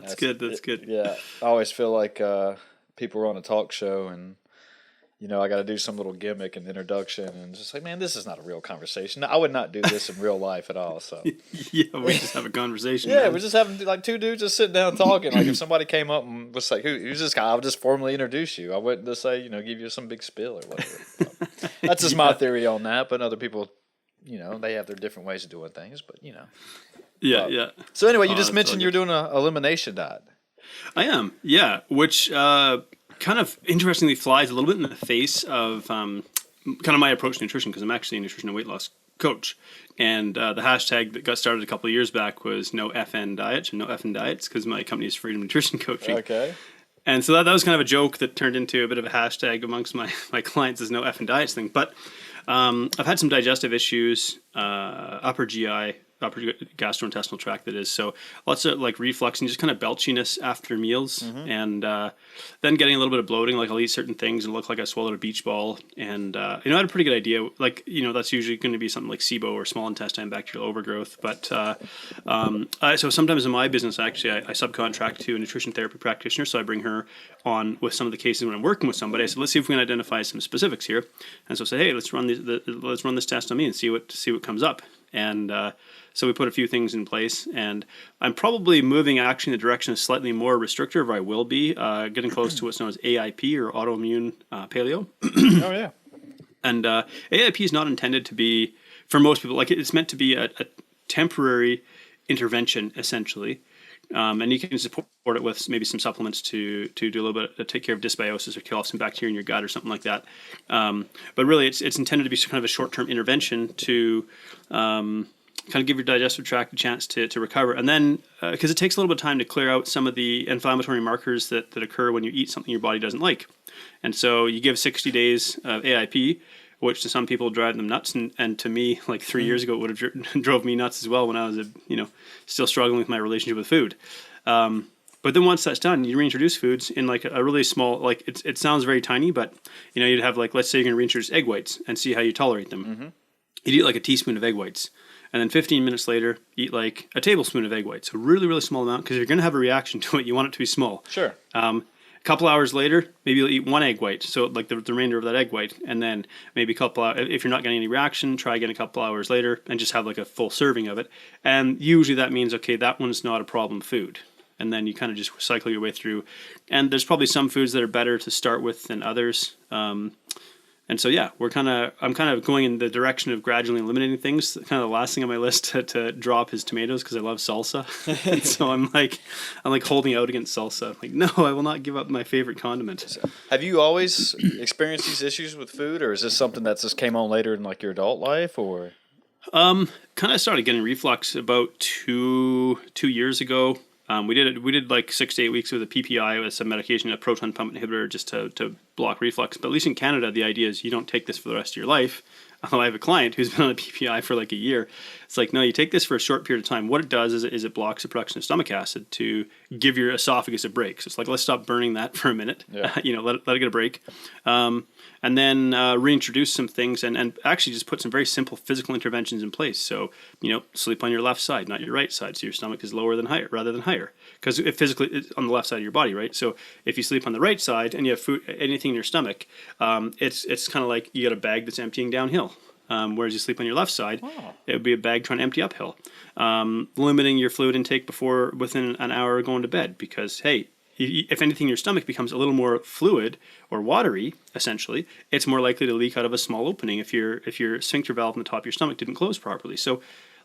That's good. That's good. Yeah, I always feel like people are on a talk show and, I got to do some little gimmick and introduction and just like, man, this is not a real conversation. I would not do this in real life at all. So Yeah, we just have a conversation. yeah, man. we're just having like two dudes just sitting down talking. Like if somebody came up and was like, who's this guy? I would just formally introduce you. I wouldn't just say, give you some big spill or whatever. That's just my theory on that. But other people, they have their different ways of doing things. But Yeah. So anyway, you just mentioned you're doing an elimination diet. I am, yeah, which kind of interestingly flies a little bit in the face of kind of my approach to nutrition, because I'm actually a nutrition and weight loss coach. And the hashtag that got started a couple of years back was no FN diets, or no FN diets, because my company is Freedom Nutrition Coaching. Okay. And so that was kind of a joke that turned into a bit of a hashtag amongst my clients, is no FN diets thing. But I've had some digestive issues, upper gastrointestinal tract, that is. So lots of like reflux and just kind of belchiness after meals. And then getting a little bit of bloating, like I'll eat certain things and look like I swallowed a beach ball. And, I had a pretty good idea, like, that's usually going to be something like SIBO or small intestine bacterial overgrowth. But so sometimes in my business, actually, I subcontract to a nutrition therapy practitioner. So I bring her on with some of the cases when I'm working with somebody. I said, let's see if we can identify some specifics here. And so I said, hey, let's run this test on me and see what comes up. And so we put a few things in place, and I'm probably moving actually in the direction of slightly more restrictive, or I will be getting close to what's known as AIP, or autoimmune paleo. Oh yeah. And AIP is not intended to be, for most people, like it's meant to be a temporary intervention, essentially. And you can support it with maybe some supplements to do a little bit to take care of dysbiosis or kill off some bacteria in your gut or something like that. But really, it's intended to be kind of a short-term intervention to kind of give your digestive tract a chance to recover. And then, because it takes a little bit of time to clear out some of the inflammatory markers that occur when you eat something your body doesn't like. And so you give 60 days of AIP, which to some people drive them nuts. And to me, like 3 years ago, it would have drove me nuts as well when I was, still struggling with my relationship with food. But then once that's done, you reintroduce foods in like a really small, like it sounds very tiny, but you'd have like, let's say you're going to reintroduce egg whites and see how you tolerate them. You'd eat like a teaspoon of egg whites. And then 15 minutes later, eat like a tablespoon of egg whites. A really, really small amount, because if you're going to have a reaction to it, you want it to be small. Sure. A couple hours later, maybe you'll eat one egg white, so like the remainder of that egg white. And then maybe a couple hours, if you're not getting any reaction, try again a couple hours later and just have like a full serving of it. And usually that means, okay, that one's not a problem food. And then you kind of just cycle your way through. And there's probably some foods that are better to start with than others. And so, yeah, I'm kind of going in the direction of gradually eliminating things. Kind of the last thing on my list to drop is tomatoes, because I love salsa. And so I'm like holding out against salsa. I'm like, no, I will not give up my favorite condiment. So, have you always experienced these issues with food, or is this something that just came on later in like your adult life, or? Kind of started getting reflux about two years ago. We did like 6 to 8 weeks with a PPI, with some medication, a proton pump inhibitor, just to block reflux. But at least in Canada, the idea is you don't take this for the rest of your life. I have a client who's been on a PPI for like a year. It's like, no, you take this for a short period of time. What it does is it blocks the production of stomach acid to give your esophagus a break. So it's like, let's stop burning that for a minute. Yeah. Let it get a break. And then reintroduce some things and actually just put some very simple physical interventions in place. So, sleep on your left side, not your right side. So your stomach is lower than higher rather than higher. Because it's on the left side of your body, right? So if you sleep on the right side and you have food, anything in your stomach, it's kind of like you got a bag that's emptying downhill. Whereas you sleep on your left side, it would be a bag trying to empty uphill. Limiting your fluid intake within an hour of going to bed, because, hey, if anything, your stomach becomes a little more fluid or watery, essentially, it's more likely to leak out of a small opening if your sphincter valve in the top of your stomach didn't close properly. So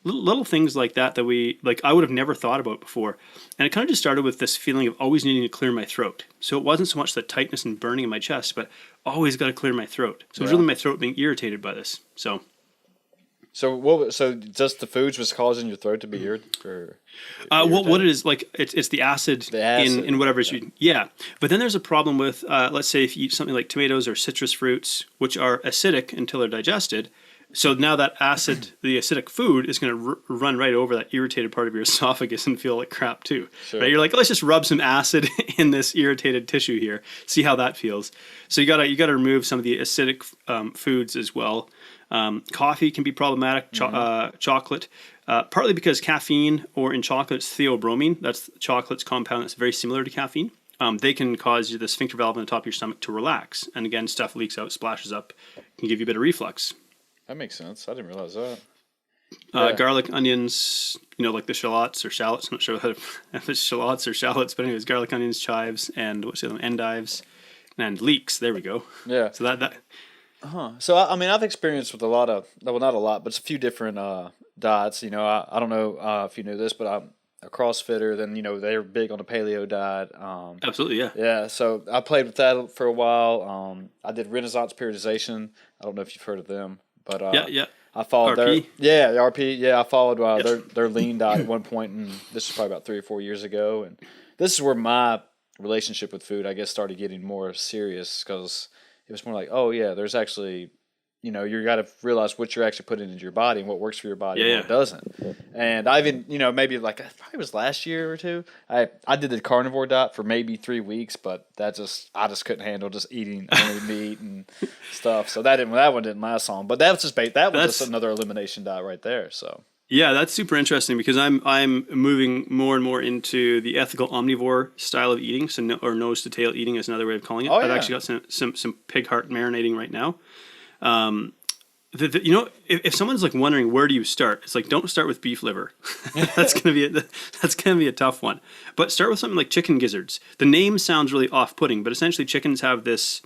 little things like that I would have never thought about before. And it kind of just started with this feeling of always needing to clear my throat. So it wasn't so much the tightness and burning in my chest, but always got to clear my throat. So it was really my throat being irritated by this. So just the foods was causing your throat to be irritated? What it is, like, it's the acid, in whatever it's eating. Yeah. But then there's a problem with, let's say if you eat something like tomatoes or citrus fruits, which are acidic until they're digested. So now that acid, the acidic food, is going to run right over that irritated part of your esophagus and feel like crap too. Sure. Right? You're like, let's just rub some acid in this irritated tissue here, see how that feels. So you gotta remove some of the acidic foods as well. Coffee can be problematic. Chocolate. Partly because caffeine, or in chocolate, it's theobromine. That's chocolate's compound that's very similar to caffeine. They can cause the sphincter valve on the top of your stomach to relax. And again, stuff leaks out, splashes up, can give you a bit of reflux. That makes sense. I didn't realize that. Garlic, onions, like the shallots or shallots. I'm not sure if it's shallots or shallots, but anyways, garlic, onions, chives, and what's the other one? Endives and leeks. There we go. Yeah. So that. So I mean, I've experienced with a lot of, well, not a lot, but it's a few different diets. I don't know if you knew this, but I'm a CrossFitter. Then they're big on the Paleo Diet. Absolutely, yeah. Yeah. So I played with that for a while. I did Renaissance Periodization. I don't know if you've heard of them, but yeah. I followed RP? the RP. Yeah, I followed their lean diet at one point, and this was probably about 3 or 4 years ago. And this is where my relationship with food, I guess, started getting more serious, because it was more like, oh yeah, there's actually, you got to realize what you're actually putting into your body and what works for your body and what doesn't. And I even, maybe like, probably was last year or two, I did the carnivore diet for maybe 3 weeks, but I just couldn't handle just eating only meat and stuff. So that one didn't last long. But that was just another elimination diet right there. So. Yeah, that's super interesting, because I'm moving more and more into the ethical omnivore style of eating, or nose to tail eating is another way of calling it. Oh, I've yeah. actually got some pig heart marinating right now. If someone's like wondering where do you start, it's like, don't start with beef liver. that's gonna be a tough one. But start with something like chicken gizzards. The name sounds really off-putting, but essentially chickens have this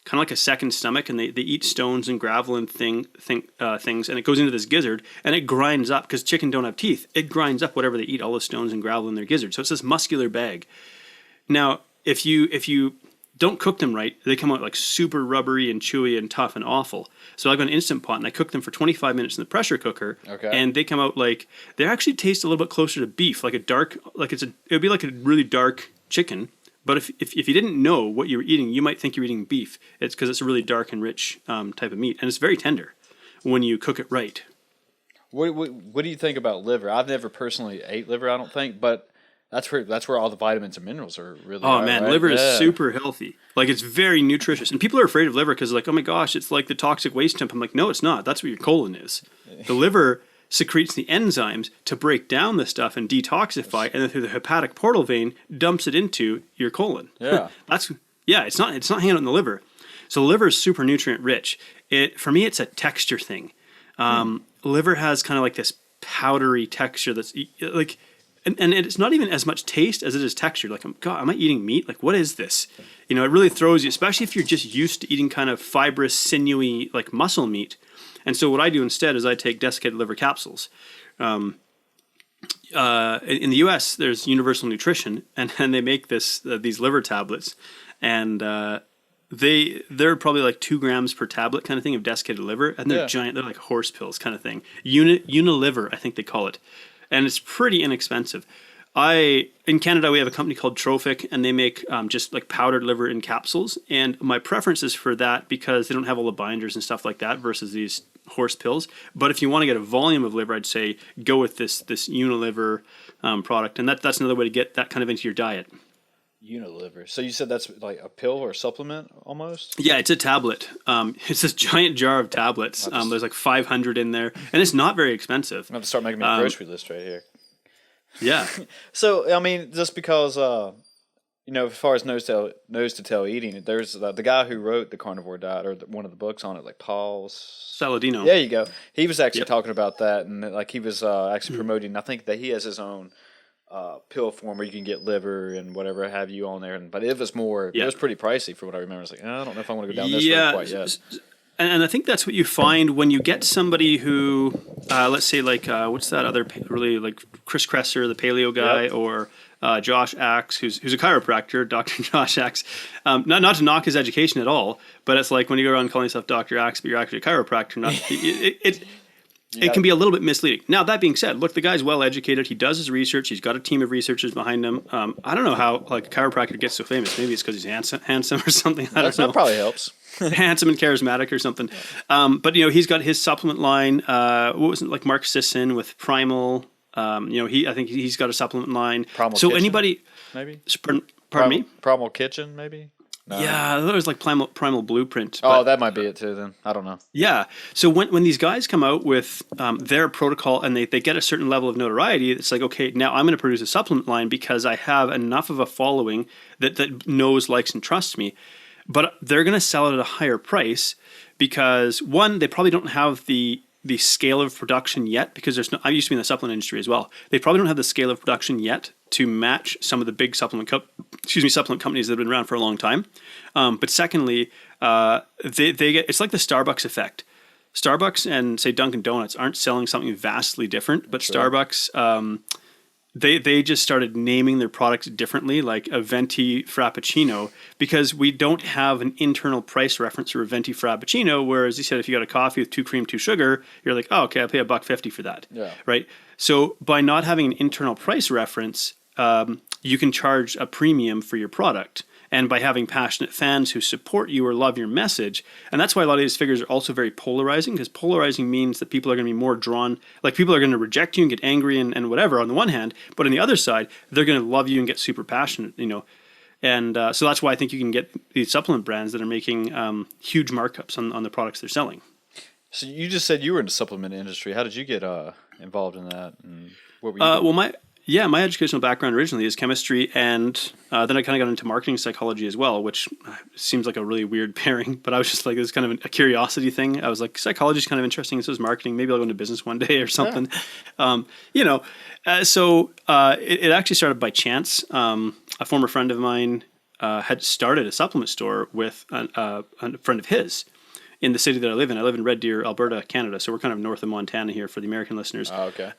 kind of like a second stomach, and they eat stones and gravel and things, and it goes into this gizzard, and it grinds up, because chicken don't have teeth. It grinds up whatever they eat, all the stones and gravel in their gizzard. So it's this muscular bag. Now, if you don't cook them right, they come out like super rubbery and chewy and tough and awful. So I got an Instant Pot, and I cook them for 25 minutes in the pressure cooker, and they come out like, they actually taste a little bit closer to beef, like it would be like a really dark chicken. But if you didn't know what you were eating, you might think you're eating beef. It's because it's a really dark and rich type of meat, and it's very tender when you cook it right. What do you think about liver? I've never personally ate liver, I don't think, but that's where all the vitamins and minerals are really. Oh man, right? liver is super healthy. Like, it's very nutritious, and people are afraid of liver because, like, oh my gosh, it's like the toxic waste dump. I'm like, no, it's not. That's what your colon is. The liver secretes the enzymes to break down the stuff and detoxify, and then through the hepatic portal vein dumps it into your colon. Yeah. It's not hanging out in the liver. So the liver is super nutrient rich. For me, it's a texture thing. Liver has kind of like this powdery texture that's like, and it's not even as much taste as it is texture. Like, God, am I eating meat? Like, what is this? It really throws you, especially if you're just used to eating kind of fibrous, sinewy, like muscle meat. And so what I do instead is I take desiccated liver capsules. In the U.S., there's Universal Nutrition, and they make these liver tablets, and they're probably like 2 grams per tablet kind of thing of desiccated liver, and they're giant. They're like horse pills kind of thing. Uniliver, I think they call it, and it's pretty inexpensive. In Canada, we have a company called Trophic, and they make just like powdered liver in capsules. And my preference is for that because they don't have all the binders and stuff like that versus these horse pills. But if you want to get a volume of liver, I'd say go with this Uniliver product, and that's another way to get that kind of into your diet. Uniliver. So you said that's like a pill or a supplement almost? Yeah, it's a tablet. It's this giant jar of tablets. There's like 500 in there, and it's not very expensive. I'm going to start making me a grocery list right here. Yeah. So, I mean, just because, as far as nose to tail eating, there's the guy who wrote the carnivore diet, or one of the books on it, like Paul Saladino. There you go. He was actually talking about that, and like he was actually promoting. I think that he has his own pill form where you can get liver and whatever have you on there. But it was it was pretty pricey for what I remember. I was like, I don't know if I want to go down this road quite yet. And I think that's what you find when you get somebody who, let's say, like, what's that other really, like, Chris Kresser, the paleo guy, or Josh Axe, who's a chiropractor, Dr. Josh Axe. Not to knock his education at all, but it's like when you go around calling yourself Dr. Axe, but you're actually a chiropractor. It can be a little bit misleading. Now, that being said, look, the guy's well educated. He does his research. He's got a team of researchers behind him. I don't know how like a chiropractor gets so famous. Maybe it's because he's handsome or something. I don't know. That probably helps. Handsome and charismatic or something. But he's got his supplement line. What was it, like Mark Sisson with Primal? I think he's got a supplement line. Primal so Kitchen, anybody maybe? Pardon me? Primal Kitchen, maybe? No. Yeah, I thought it was like Primal Blueprint. Oh, But that might be it too. Then I don't know. yeah. So when these guys come out with their protocol and they get a certain level of notoriety, it's like, okay, now I'm going to produce a supplement line because I have enough of a following that knows, likes, and trusts me. But they're going to sell it at a higher price because, one, they probably don't have the scale of production yet, because there's no, I used to be in the supplement industry as well. They probably don't have the scale of production yet to match some of the big supplement companies that have been around for a long time. But secondly, they get, it's like the Starbucks effect. Starbucks and say Dunkin' Donuts aren't selling something vastly different, but sure. Starbucks, they just started naming their products differently, like a venti frappuccino, because we don't have an internal price reference for a venti frappuccino. Whereas you said, if you got a coffee with 2 cream, 2 sugar, you're like, oh, okay, I'll pay $1.50 for that. Yeah. Right. So by not having an internal price reference, you can charge a premium for your product. And by having passionate fans who support you or love your message. And that's why a lot of these figures are also very polarizing, because polarizing means that people are going to be more drawn, like people are going to reject you and get angry and whatever on the one hand, but on the other side, they're going to love you and get super passionate, you know. And so that's why I think you can get these supplement brands that are making huge markups on the products they're selling. So you just said you were in the supplement industry. How did you get involved in that? And what were you doing? Well, my educational background originally is chemistry, and then I kind of got into marketing psychology as well, which seems like a really weird pairing, but I was just like, this is kind of a curiosity thing. I was like, psychology is kind of interesting, so is marketing. Maybe I'll go into business one day or something. Yeah. So it actually started by chance. A former friend of mine had started a supplement store with a friend of his in the city that I live in. I live in Red Deer, Alberta, Canada, so we're kind of north of Montana here for the American listeners. Oh, okay.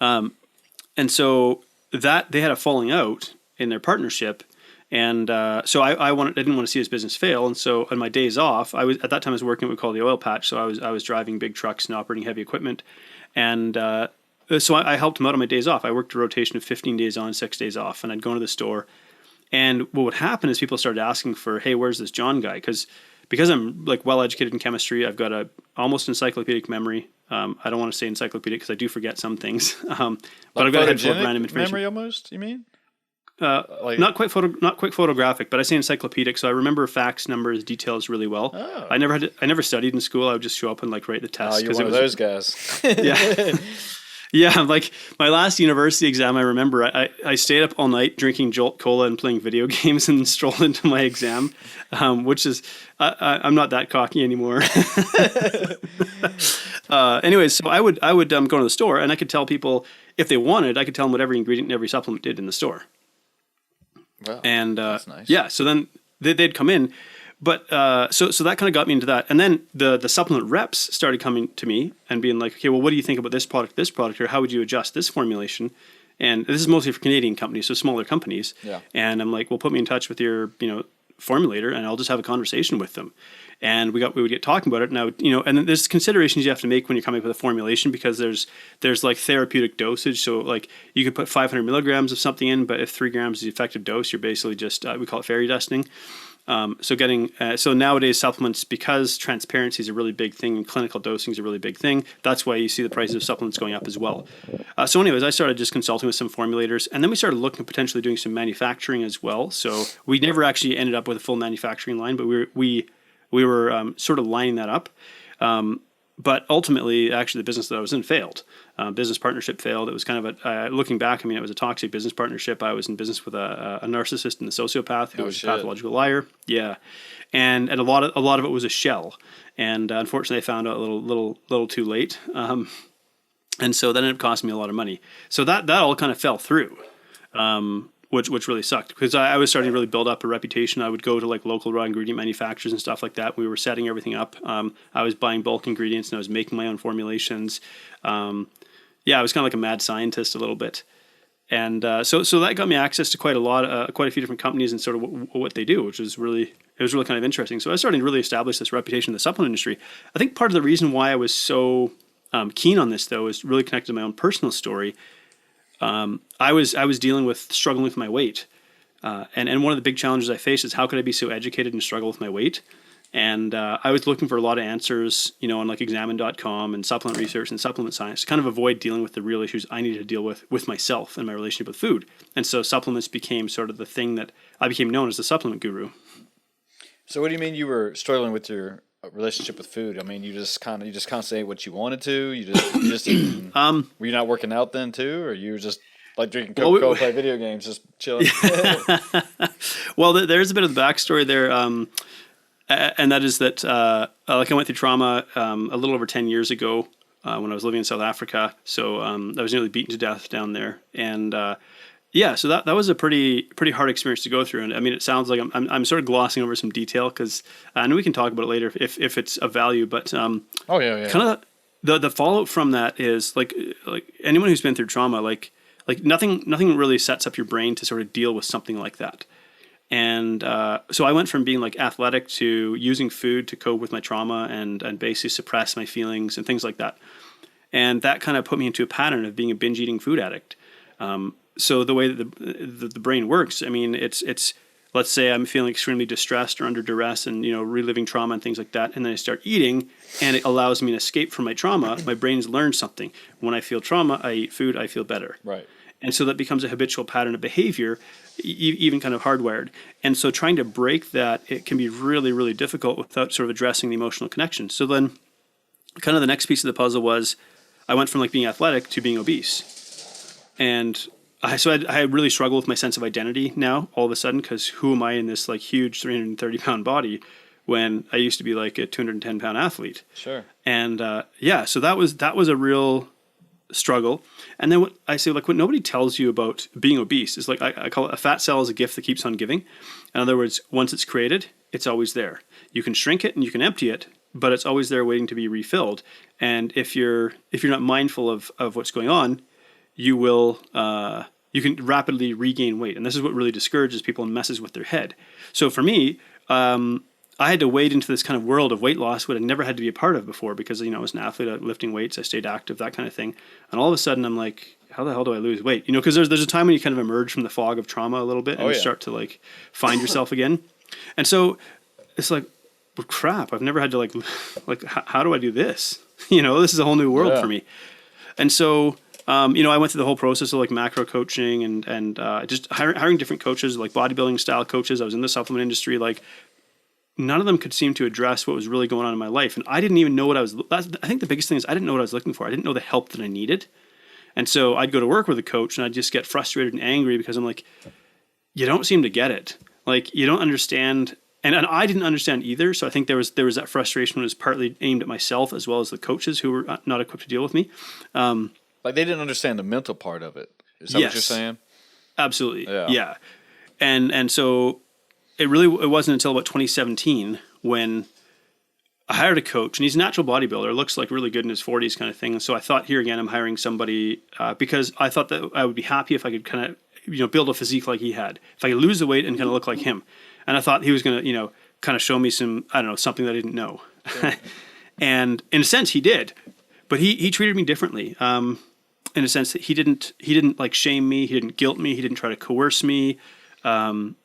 And so that they had a falling out in their partnership, and so I didn't want to see his business fail. And so on my days off, I was working at what we call the oil patch. So I was driving big trucks and operating heavy equipment, and so I helped him out on my days off. I worked a rotation of 15 days on, 6 days off, and I'd go into the store. And what would happen is people started asking for, hey, where's this John guy? Because I'm like well educated in chemistry, I've got a almost encyclopedic memory. I don't want to say encyclopedic because I do forget some things. But I've got a head full of random information. Memory almost, you mean? Not quite photographic, but I say encyclopedic, so I remember facts, numbers, details really well. Oh. I never studied in school. I would just show up and like write the test. Oh, you're one of those guys. Yeah. Yeah, like my last university exam, I remember I stayed up all night drinking Jolt Cola and playing video games and strolled into my exam, which is, I'm not that cocky anymore. Anyways, so I would go to the store and I could tell people, if they wanted, I could tell them what every ingredient and every supplement did in the store. Wow, and that's nice. Yeah, so then they'd come in. But so that kind of got me into that. And then the supplement reps started coming to me and being like, okay, well, what do you think about this product, or how would you adjust this formulation? And this is mostly for Canadian companies, so smaller companies. Yeah. And I'm like, well, put me in touch with your, formulator, and I'll just have a conversation with them. And we would get talking about it. Now, and then there's considerations you have to make when you're coming up with a formulation, because there's like therapeutic dosage. So like you could put 500 milligrams of something in, but if 3 grams is the effective dose, you're basically just, we call it fairy dusting. So nowadays supplements, because transparency is a really big thing and clinical dosing is a really big thing, that's why you see the prices of supplements going up as well. So anyways, I started just consulting with some formulators, and then we started looking at potentially doing some manufacturing as well. So we never actually ended up with a full manufacturing line, but we were sort of lining that up. But ultimately, actually, the business that I was in failed. Business partnership failed. It was kind of looking back, it was a toxic business partnership. I was in business with a narcissist and a sociopath who was a pathological liar. Yeah, and a lot of it was a shell. And unfortunately, I found out a little too late. And so that ended up costing me a lot of money. So that all kind of fell through. Which really sucked, because I was starting to really build up a reputation. I would go to like local raw ingredient manufacturers and stuff like that. We were setting everything up. I was buying bulk ingredients and I was making my own formulations. I was kind of like a mad scientist a little bit. And so that got me access to quite a few different companies and sort of what they do, which was really kind of interesting. So I was starting to really establish this reputation in the supplement industry. I think part of the reason why I was so keen on this, though, is really connected to my own personal story. I was struggling with my weight, and one of the big challenges I faced is, how could I be so educated and struggle with my weight? And I was looking for a lot of answers, on like examine.com and supplement research and supplement science to kind of avoid dealing with the real issues I needed to deal with myself and my relationship with food. And so supplements became sort of the thing that I became known as the supplement guru. So what do you mean you were struggling with your relationship with food? I mean, you just constantly ate what you wanted to. You just eating, were you not working out then too, or you were just like drinking Coca-Cola, play video games, just chilling? Well, there's a bit of the backstory there, and that is that like I went through trauma a little over 10 years ago when I was living in South Africa. So I was nearly beaten to death down there, and yeah, so that was a pretty hard experience to go through. And I mean, it sounds like I'm sort of glossing over some detail because I know we can talk about it later if it's of value. But oh yeah. Kind of the fallout from that is like anyone who's been through trauma, like nothing really sets up your brain to sort of deal with something like that. And so I went from being like athletic to using food to cope with my trauma and basically suppress my feelings and things like that. And that kind of put me into a pattern of being a binge eating food addict. So the way that the brain works, I mean, it's let's say I'm feeling extremely distressed or under duress and, reliving trauma and things like that. And then I start eating and it allows me an escape from my trauma. My brain's learned something. When I feel trauma, I eat food, I feel better. Right. And so that becomes a habitual pattern of behavior, even kind of hardwired. And so trying to break that, it can be really, really difficult without sort of addressing the emotional connection. So then kind of the next piece of the puzzle was I went from like being athletic to being obese. And I really struggle with my sense of identity now all of a sudden, because who am I in this like huge 330-pound body when I used to be like a 210-pound athlete? Sure. And so that was a real struggle. And then what I say, like, what nobody tells you about being obese is like, I call it a fat cell is a gift that keeps on giving. In other words, once it's created, it's always there. You can shrink it and you can empty it, but it's always there waiting to be refilled. And if you're not mindful of what's going on, you will you can rapidly regain weight. And this is what really discourages people and messes with their head. So for me, I had to wade into this kind of world of weight loss, what I never had to be a part of before, because I was an athlete, lifting weights, I stayed active, that kind of thing. And all of a sudden, I'm like, how the hell do I lose weight? Because there's a time when you kind of emerge from the fog of trauma a little bit and you start to like find yourself again. And so it's like, well, crap, I've never had to like how do I do this? This is a whole new world for me. And so I went through the whole process of like macro coaching and just hiring different coaches, like bodybuilding style coaches. I was in the supplement industry, like. None of them could seem to address what was really going on in my life. And I didn't even know what I think the biggest thing is I didn't know what I was looking for. I didn't know the help that I needed. And so I'd go to work with a coach and I'd just get frustrated and angry because I'm like, you don't seem to get it. Like, you don't understand. And I didn't understand either. So I think there was that frustration was partly aimed at myself as well as the coaches who were not equipped to deal with me. Like they didn't understand the mental part of it. Is that what you're saying? Absolutely. Yeah. And so it wasn't until about 2017 when I hired a coach, and he's a natural bodybuilder, looks like really good in his 40s kind of thing. And so I thought, here again, I'm hiring somebody because I thought that I would be happy if I could kind of, build a physique like he had. If I could lose the weight and kind of look like him. And I thought he was going to, kind of show me some, something that I didn't know. Sure. And in a sense, he did. But he treated me differently. In a sense that he didn't like shame me. He didn't guilt me. He didn't try to coerce me.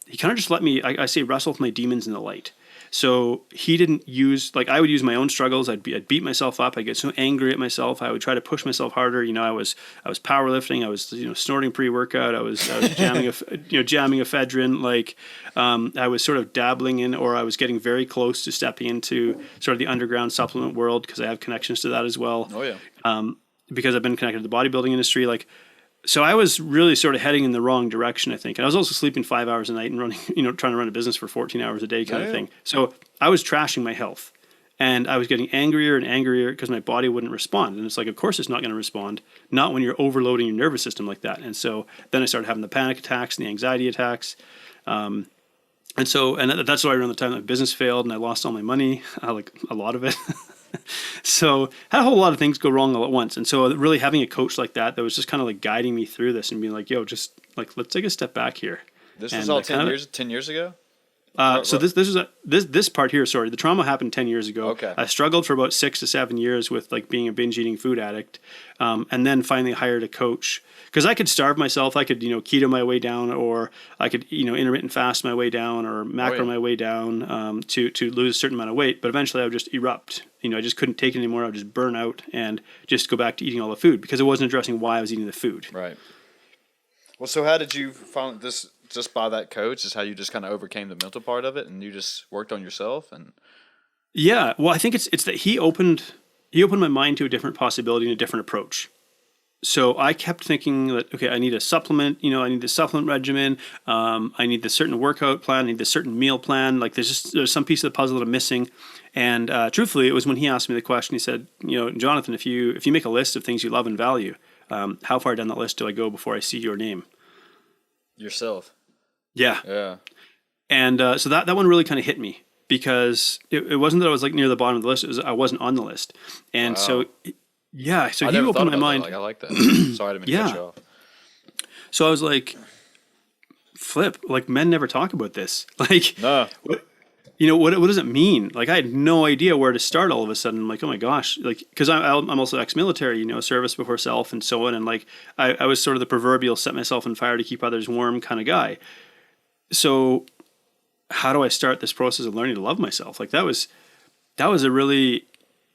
He kind of just let me, I say, wrestle with my demons in the light. So he didn't use, like I would use my own struggles. I'd beat myself up. I'd get so angry at myself. I would try to push myself harder. I was powerlifting. I was, snorting pre-workout. I was jamming ephedrine. Like, I was sort of dabbling in, or I was getting very close to stepping into sort of the underground supplement world because I have connections to that as well. Oh yeah. Because I've been connected to the bodybuilding industry, like. So I was really sort of heading in the wrong direction, I think. And I was also sleeping 5 hours a night and running, trying to run a business for 14 hours a day kind of thing. So I was trashing my health, and I was getting angrier and angrier because my body wouldn't respond. And it's like, of course it's not going to respond, not when you're overloading your nervous system like that. And so then I started having the panic attacks and the anxiety attacks. And that's why around the time that my business failed and I lost all my money, like a lot of it. So had a whole lot of things go wrong all at once. And so really having a coach like that was just kind of like guiding me through this and being like, yo, just like, let's take a step back here. This was all 10 years ago? So this part here, sorry, the trauma happened 10 years ago. Okay. I struggled for about 6 to 7 years with like being a binge eating food addict. And then finally hired a coach because I could starve myself. I could, keto my way down, or I could, intermittent fast my way down, or macro my way down, to lose a certain amount of weight. But eventually I would just erupt. I just couldn't take it anymore. I would just burn out and just go back to eating all the food because it wasn't addressing why I was eating the food. Right. Well, so how did you find this? Just by that coach is how you just kind of overcame the mental part of it, and you just worked on yourself. And Yeah, well, I think it's that he opened my mind to a different possibility and a different approach. So I kept thinking that, okay, I need a supplement, I need the supplement regimen. I need this certain workout plan. I need this certain meal plan. Like there's some piece of the puzzle that I'm missing. And truthfully, it was when he asked me the question. He said, Jonathan, if you make a list of things you love and value, how far down that list do I go before I see your name? yourself. Yeah. Yeah. And so that one really kind of hit me because it wasn't that I was like near the bottom of the list. It was I wasn't on the list. And Wow. so, yeah, so I he never thought opened my about mind. that. Like, I like that. Sorry to cut Yeah. you off. So I was like, flip, like men never talk about this. Like, No. what does it mean? Like, I had no idea where to start all of a sudden. I'm like, oh my gosh, like, because I'm also ex-military, service before self and so on. And like, I was sort of the proverbial set myself on fire to keep others warm kind of guy. So how do I start this process of learning to love myself? Like that was a really,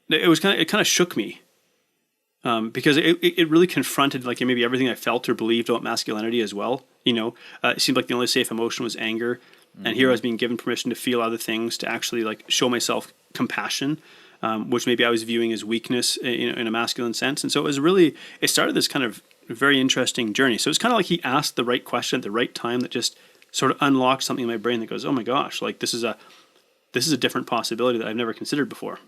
it kind of shook me. Because it really confronted like maybe everything I felt or believed about masculinity as well. It seemed like the only safe emotion was anger. And here I was being given permission to feel other things, to actually like show myself compassion, which maybe I was viewing as weakness in a masculine sense. And so it started this kind of very interesting journey. So it's kind of like he asked the right question at the right time that just sort of unlocked something in my brain that goes, oh my gosh, like this is a different possibility that I've never considered before.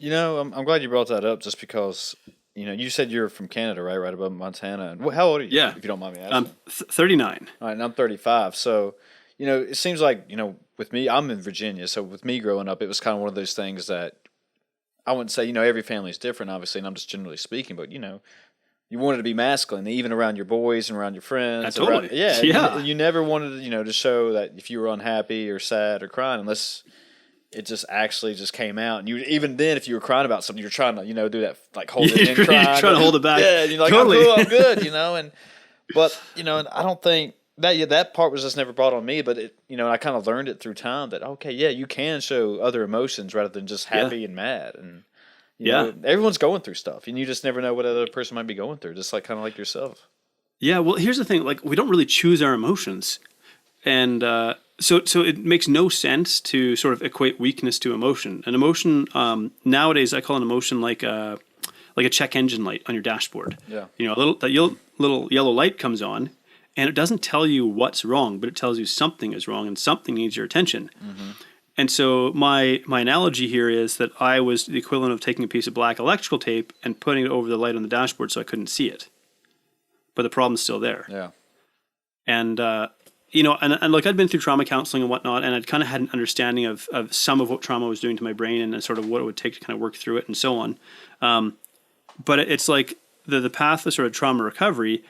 I'm glad you brought that up just because, you said you're from Canada, right? Right above Montana. And how old are you? Yeah. If you don't mind me asking. 39. All right, and I'm 35. So, it seems like, with me, I'm in Virginia. So with me growing up, it was kind of one of those things that I wouldn't say, every family is different, obviously, and I'm just generally speaking, but, you wanted to be masculine, even around your boys and around your friends. Totally. Yeah. You never wanted, to show that if you were unhappy or sad or crying, unless it just actually just came out. And even then, if you were crying about something, you're trying to, do that, like hold it in, crying. You're trying to hold it back. Yeah, and you're like, totally. I'm cool, I'm good, But, and I don't think that part was just never brought on me, but I kind of learned it through time that, okay, yeah, you can show other emotions rather than just happy and mad. And, everyone's going through stuff, and you just never know what other person might be going through, just like kind of like yourself. Yeah, well, here's the thing. Like, we don't really choose our emotions. And so it makes no sense to sort of equate weakness to emotion. An emotion, nowadays, I call an emotion like a check engine light on your dashboard. Yeah. That little yellow light comes on, and it doesn't tell you what's wrong, but it tells you something is wrong and something needs your attention. Mm-hmm. And so my analogy here is that I was the equivalent of taking a piece of black electrical tape and putting it over the light on the dashboard so I couldn't see it. But the problem's still there. Yeah. And, and like I'd been through trauma counseling and whatnot, and I'd kind of had an understanding of some of what trauma was doing to my brain and sort of what it would take to kind of work through it and so on. But it's like the path of sort of trauma recovery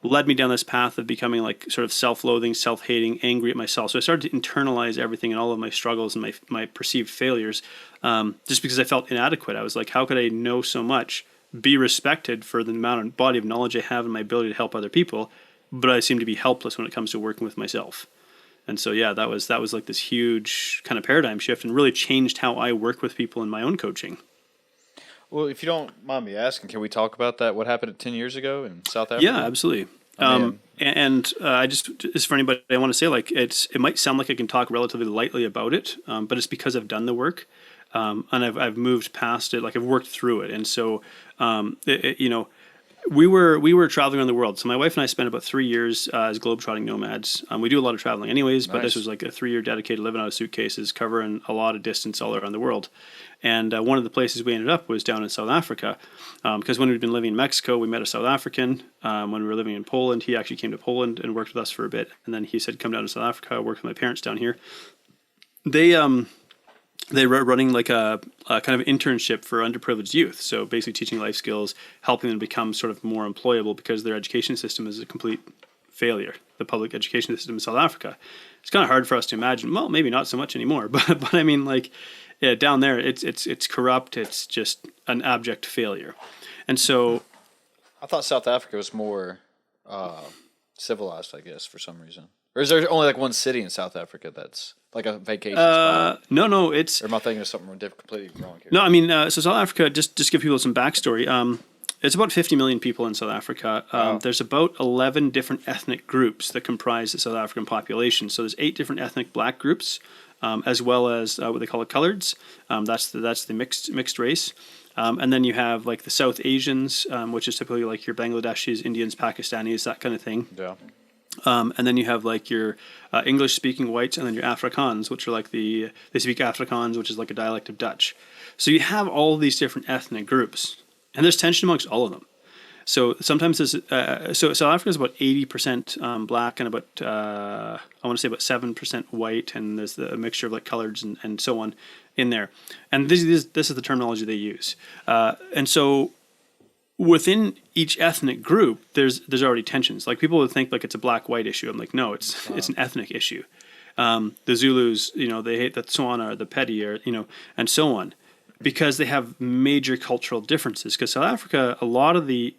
led me down this path of becoming like sort of self-loathing, self-hating, angry at myself. So I started to internalize everything and all of my struggles and my perceived failures just because I felt inadequate. I was like, how could I know so much, be respected for the amount of body of knowledge I have and my ability to help other people, but I seem to be helpless when it comes to working with myself. And so, yeah, that was like this huge kind of paradigm shift and really changed how I work with people in my own coaching. Well, if you don't mind me asking, can we talk about that? What happened 10 years ago in South Africa? Yeah, absolutely. I just for anybody, I want to say like it might sound like I can talk relatively lightly about it, but it's because I've done the work, and I've moved past it. Like I've worked through it, and so we were traveling around the world. So my wife and I spent about 3 years as globetrotting nomads. We do a lot of traveling anyways, but this was like a 3-year dedicated living out of suitcases, covering a lot of distance all around the world. And one of the places we ended up was down in South Africa, because when we'd been living in Mexico, we met a South African. When we were living in Poland, he actually came to Poland and worked with us for a bit. And then he said, come down to South Africa, work with my parents down here. They were running like a kind of internship for underprivileged youth. So basically teaching life skills, helping them become sort of more employable because their education system is a complete failure. The public education system in South Africa. It's kind of hard for us to imagine. Well, maybe not so much anymore, but I mean, like, yeah, down there, it's corrupt. It's just an abject failure. And so, I thought South Africa was more civilized, I guess, for some reason. Or is there only like one city in South Africa that's like a vacation spot? No, it's. Or am I thinking of something completely wrong here? No, I mean, so South Africa. Just give people some backstory. It's about 50 million people in South Africa. Wow. There's about 11 different ethnic groups that comprise the South African population. So there's 8 different ethnic black groups, as well as what they call the coloreds. That's the mixed race. And then you have like the South Asians, which is typically like your Bangladeshis, Indians, Pakistanis, that kind of thing. Yeah. And then you have like your English-speaking whites, and then your Afrikaans, which are like they speak Afrikaans, which is like a dialect of Dutch. So you have all these different ethnic groups, and there's tension amongst all of them. So sometimes there's so South Africa is about 80% black and about I want to say about 7% white, and there's a mixture of like coloreds and so on in there. And this is the terminology they use. And so within each ethnic group, there's already tensions. Like people would think like it's a black-white issue. I'm like, no, it's an ethnic issue. The Zulus, they hate the Tswana or the Pedi, or and so on, because they have major cultural differences. Because South Africa, a lot of the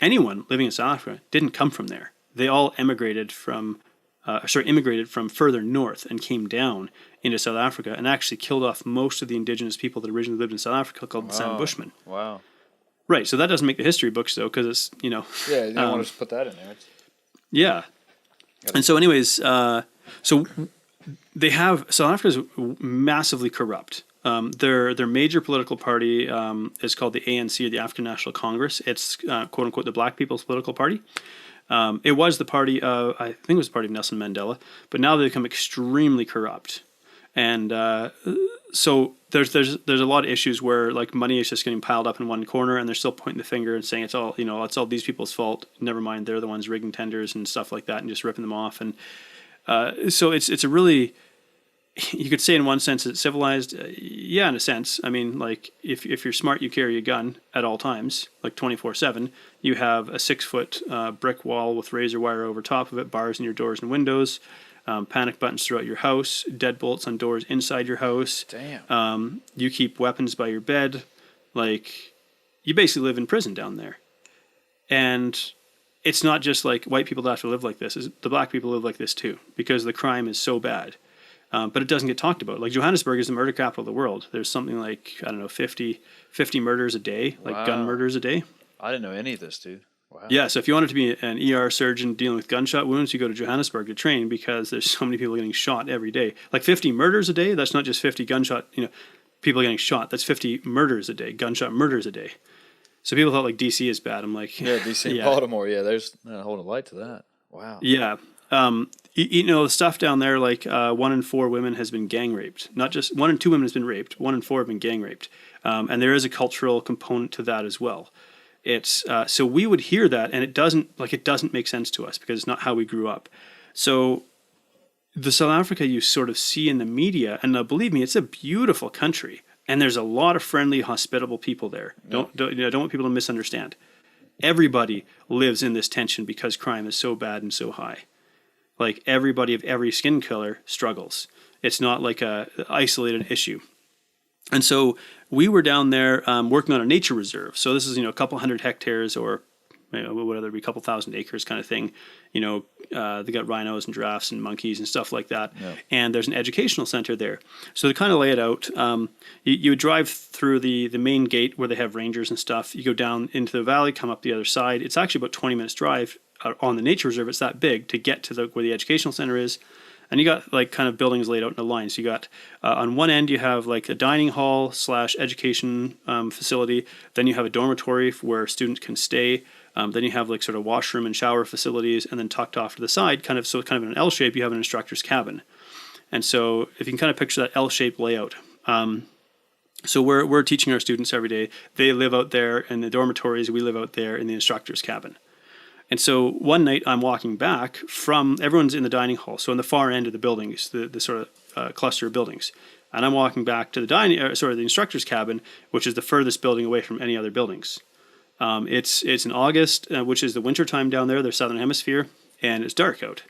anyone living in South Africa didn't come from there. They all immigrated from further north and came down into South Africa and actually killed off most of the indigenous people that originally lived in South Africa, called the San Bushmen. Wow. Right, so that doesn't make the history books, though, because it's, Yeah, you don't want to put that in there. Yeah. And so anyways, so they have, South Africa is massively corrupt. Their major political party is called the ANC, or the African National Congress. It's, quote-unquote, the black people's political party. It was the party of, I think it was the party of Nelson Mandela, but now they've become extremely corrupt. And so there's a lot of issues where like money is just getting piled up in one corner, and they're still pointing the finger and saying it's all these people's fault. Never mind, they're the ones rigging tenders and stuff like that, and just ripping them off. And so it's a really, you could say in one sense it's civilized. Yeah, in a sense. I mean, like if you're smart, you carry a gun at all times, like 24/7. You have a 6-foot brick wall with razor wire over top of it, bars in your doors and windows. Panic buttons throughout your house, deadbolts on doors inside your house. Damn. You keep weapons by your bed. Like, you basically live in prison down there. And it's not just like white people that have to live like this. The black people live like this too, because the crime is so bad. But it doesn't get talked about. Like, Johannesburg is the murder capital of the world. There's something like, 50 murders a day, like gun murders a day. I didn't know any of this, dude. Wow. Yeah, so if you wanted to be an ER surgeon dealing with gunshot wounds, you go to Johannesburg to train, because there's so many people getting shot every day. Like 50 murders a day, that's not just 50 gunshot, people getting shot. That's 50 murders a day, gunshot murders a day. So people thought like DC is bad. I'm like, yeah, DC and Baltimore. Yeah, there's not holding light to that. Wow. Yeah. The stuff down there, like 1 in 4 women has been gang raped. Not just 1 in 2 women has been raped. 1 in 4 have been gang raped. And there is a cultural component to that as well. It's so we would hear that, and it doesn't make sense to us because it's not how we grew up. So the South Africa you sort of see in the media, and believe me, it's a beautiful country, and there's a lot of friendly, hospitable people there. Yeah. Don't want people to misunderstand. Everybody lives in this tension because crime is so bad and so high. Like, everybody of every skin color struggles. It's not like a isolated issue. And so we were down there working on a nature reserve. So this is, a couple hundred hectares, or whatever, a couple thousand acres kind of thing. They got rhinos and giraffes and monkeys and stuff like that. Yeah. And there's an educational center there. So to kind of lay it out, you would drive through the main gate where they have rangers and stuff. You go down into the valley, come up the other side. It's actually about 20 minutes drive on the nature reserve. It's that big to get to where the educational center is. And you got like kind of buildings laid out in a line. So you got on one end you have like a dining hall / education facility. Then you have a dormitory where students can stay. Then you have like sort of washroom and shower facilities, and then tucked off to the side, kind of in an L shape, you have an instructor's cabin. And so if you can kind of picture that L-shaped layout. So we're teaching our students every day. They live out there in the dormitories. We live out there in the instructor's cabin. And so one night I'm walking back from, everyone's in the dining hall, so in the far end of the buildings, the sort of cluster of buildings. And I'm walking back to the instructor's cabin, which is the furthest building away from any other buildings. It's in August, which is the winter time down there, the southern hemisphere, and it's dark out.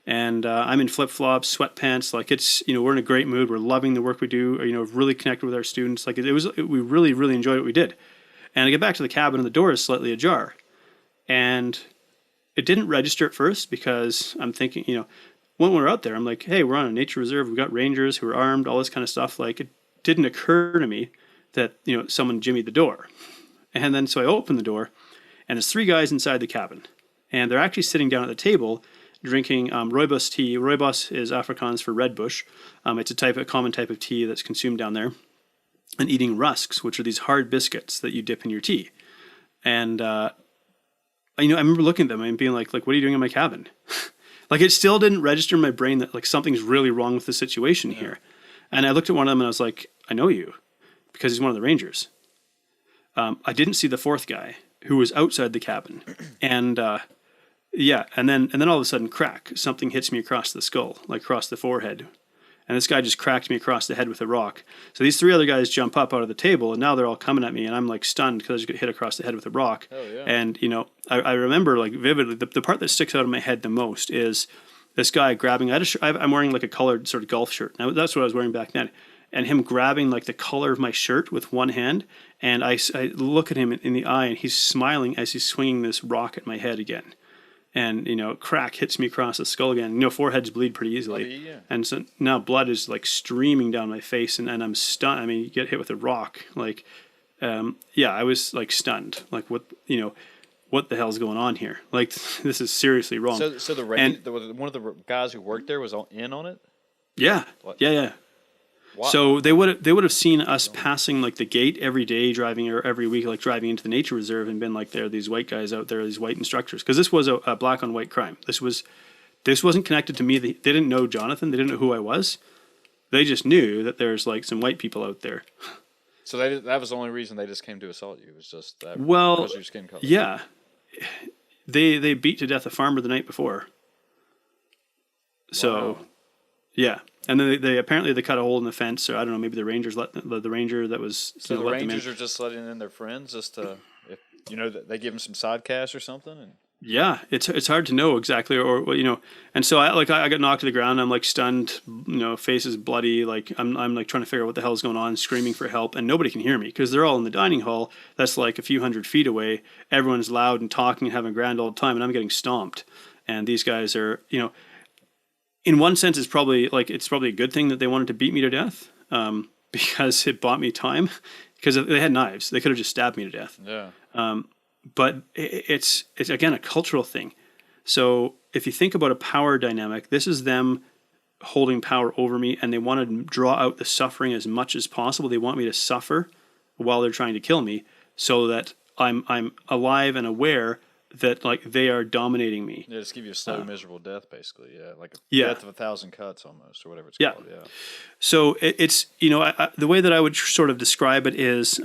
And I'm in flip-flops, sweatpants, like it's, we're in a great mood, we're loving the work we do, really connected with our students. Like we really, really enjoyed what we did. And I get back to the cabin and the door is slightly ajar. And it didn't register at first because I'm thinking, when we're out there, I'm like, hey, we're on a nature reserve. We've got rangers who are armed, all this kind of stuff. Like, it didn't occur to me that, someone jimmied the door. And then so I open the door, and there's 3 guys inside the cabin. And they're actually sitting down at the table drinking rooibos tea. Rooibos is Afrikaans for red bush. It's a common type of tea that's consumed down there. And eating rusks, which are these hard biscuits that you dip in your tea. And I remember looking at them and being like, what are you doing in my cabin? Like, it still didn't register in my brain that like something's really wrong with the situation here. And I looked at one of them and I was like, I know you, because he's one of the Rangers. I didn't see the 4th guy who was outside the cabin. And and then all of a sudden, crack, something hits me across the skull, like across the forehead. And this guy just cracked me across the head with a rock. So these 3 other guys jump up out of the table, and now they're all coming at me, and I'm like stunned because I just got hit across the head with a rock. Oh, yeah. And I remember like vividly the part that sticks out of my head the most is this guy grabbing. I'm wearing like a colored sort of golf shirt. Now that's what I was wearing back then, and him grabbing like the collar of my shirt with one hand, and I look at him in the eye, and he's smiling as he's swinging this rock at my head again. And, crack hits me across the skull again. Foreheads bleed pretty easily. Bloody, yeah. And so now blood is like streaming down my face, and I'm stunned. I mean, you get hit with a rock. Like, I was like stunned. Like, what the hell's going on here? Like, this is seriously wrong. So one of the guys who worked there was in on it? Yeah. What? Yeah. Wow. So they would have seen us passing like the gate every day, driving or every week, like driving into the nature reserve, and been like, there are these white guys out there, these white instructors, because this was a black on white crime. This wasn't connected to me. They didn't know Jonathan. They didn't know who I was. They just knew that there's like some white people out there. So that was the only reason they just came to assault you. It was just that because of your skin color. Yeah, they beat to death a farmer the night before. So, wow. Yeah. And then they apparently cut a hole in the fence, or I don't know, maybe the Rangers the ranger that was. So the Rangers are just letting in their friends, just to, if they give them some side cash or something. And yeah, it's hard to know exactly, or And so I got knocked to the ground. I'm like stunned, face is bloody. Like I'm like trying to figure out what the hell's going on, screaming for help, and nobody can hear me because they're all in the dining hall. That's like a few hundred feet away. Everyone's loud and talking and having a grand old time, and I'm getting stomped. And these guys are, in one sense, it's probably a good thing that they wanted to beat me to death, because it bought me time. Because if they had knives, they could have just stabbed me to death. Yeah. But it's again a cultural thing. So if you think about a power dynamic, this is them holding power over me, and they want to draw out the suffering as much as possible. They want me to suffer while they're trying to kill me, so that I'm alive and aware that like they are dominating me. Yeah, just give you a slow, miserable death, basically. Yeah, like a death of 1,000 cuts almost, or whatever it's called. Yeah. So it's the way that I would sort of describe it is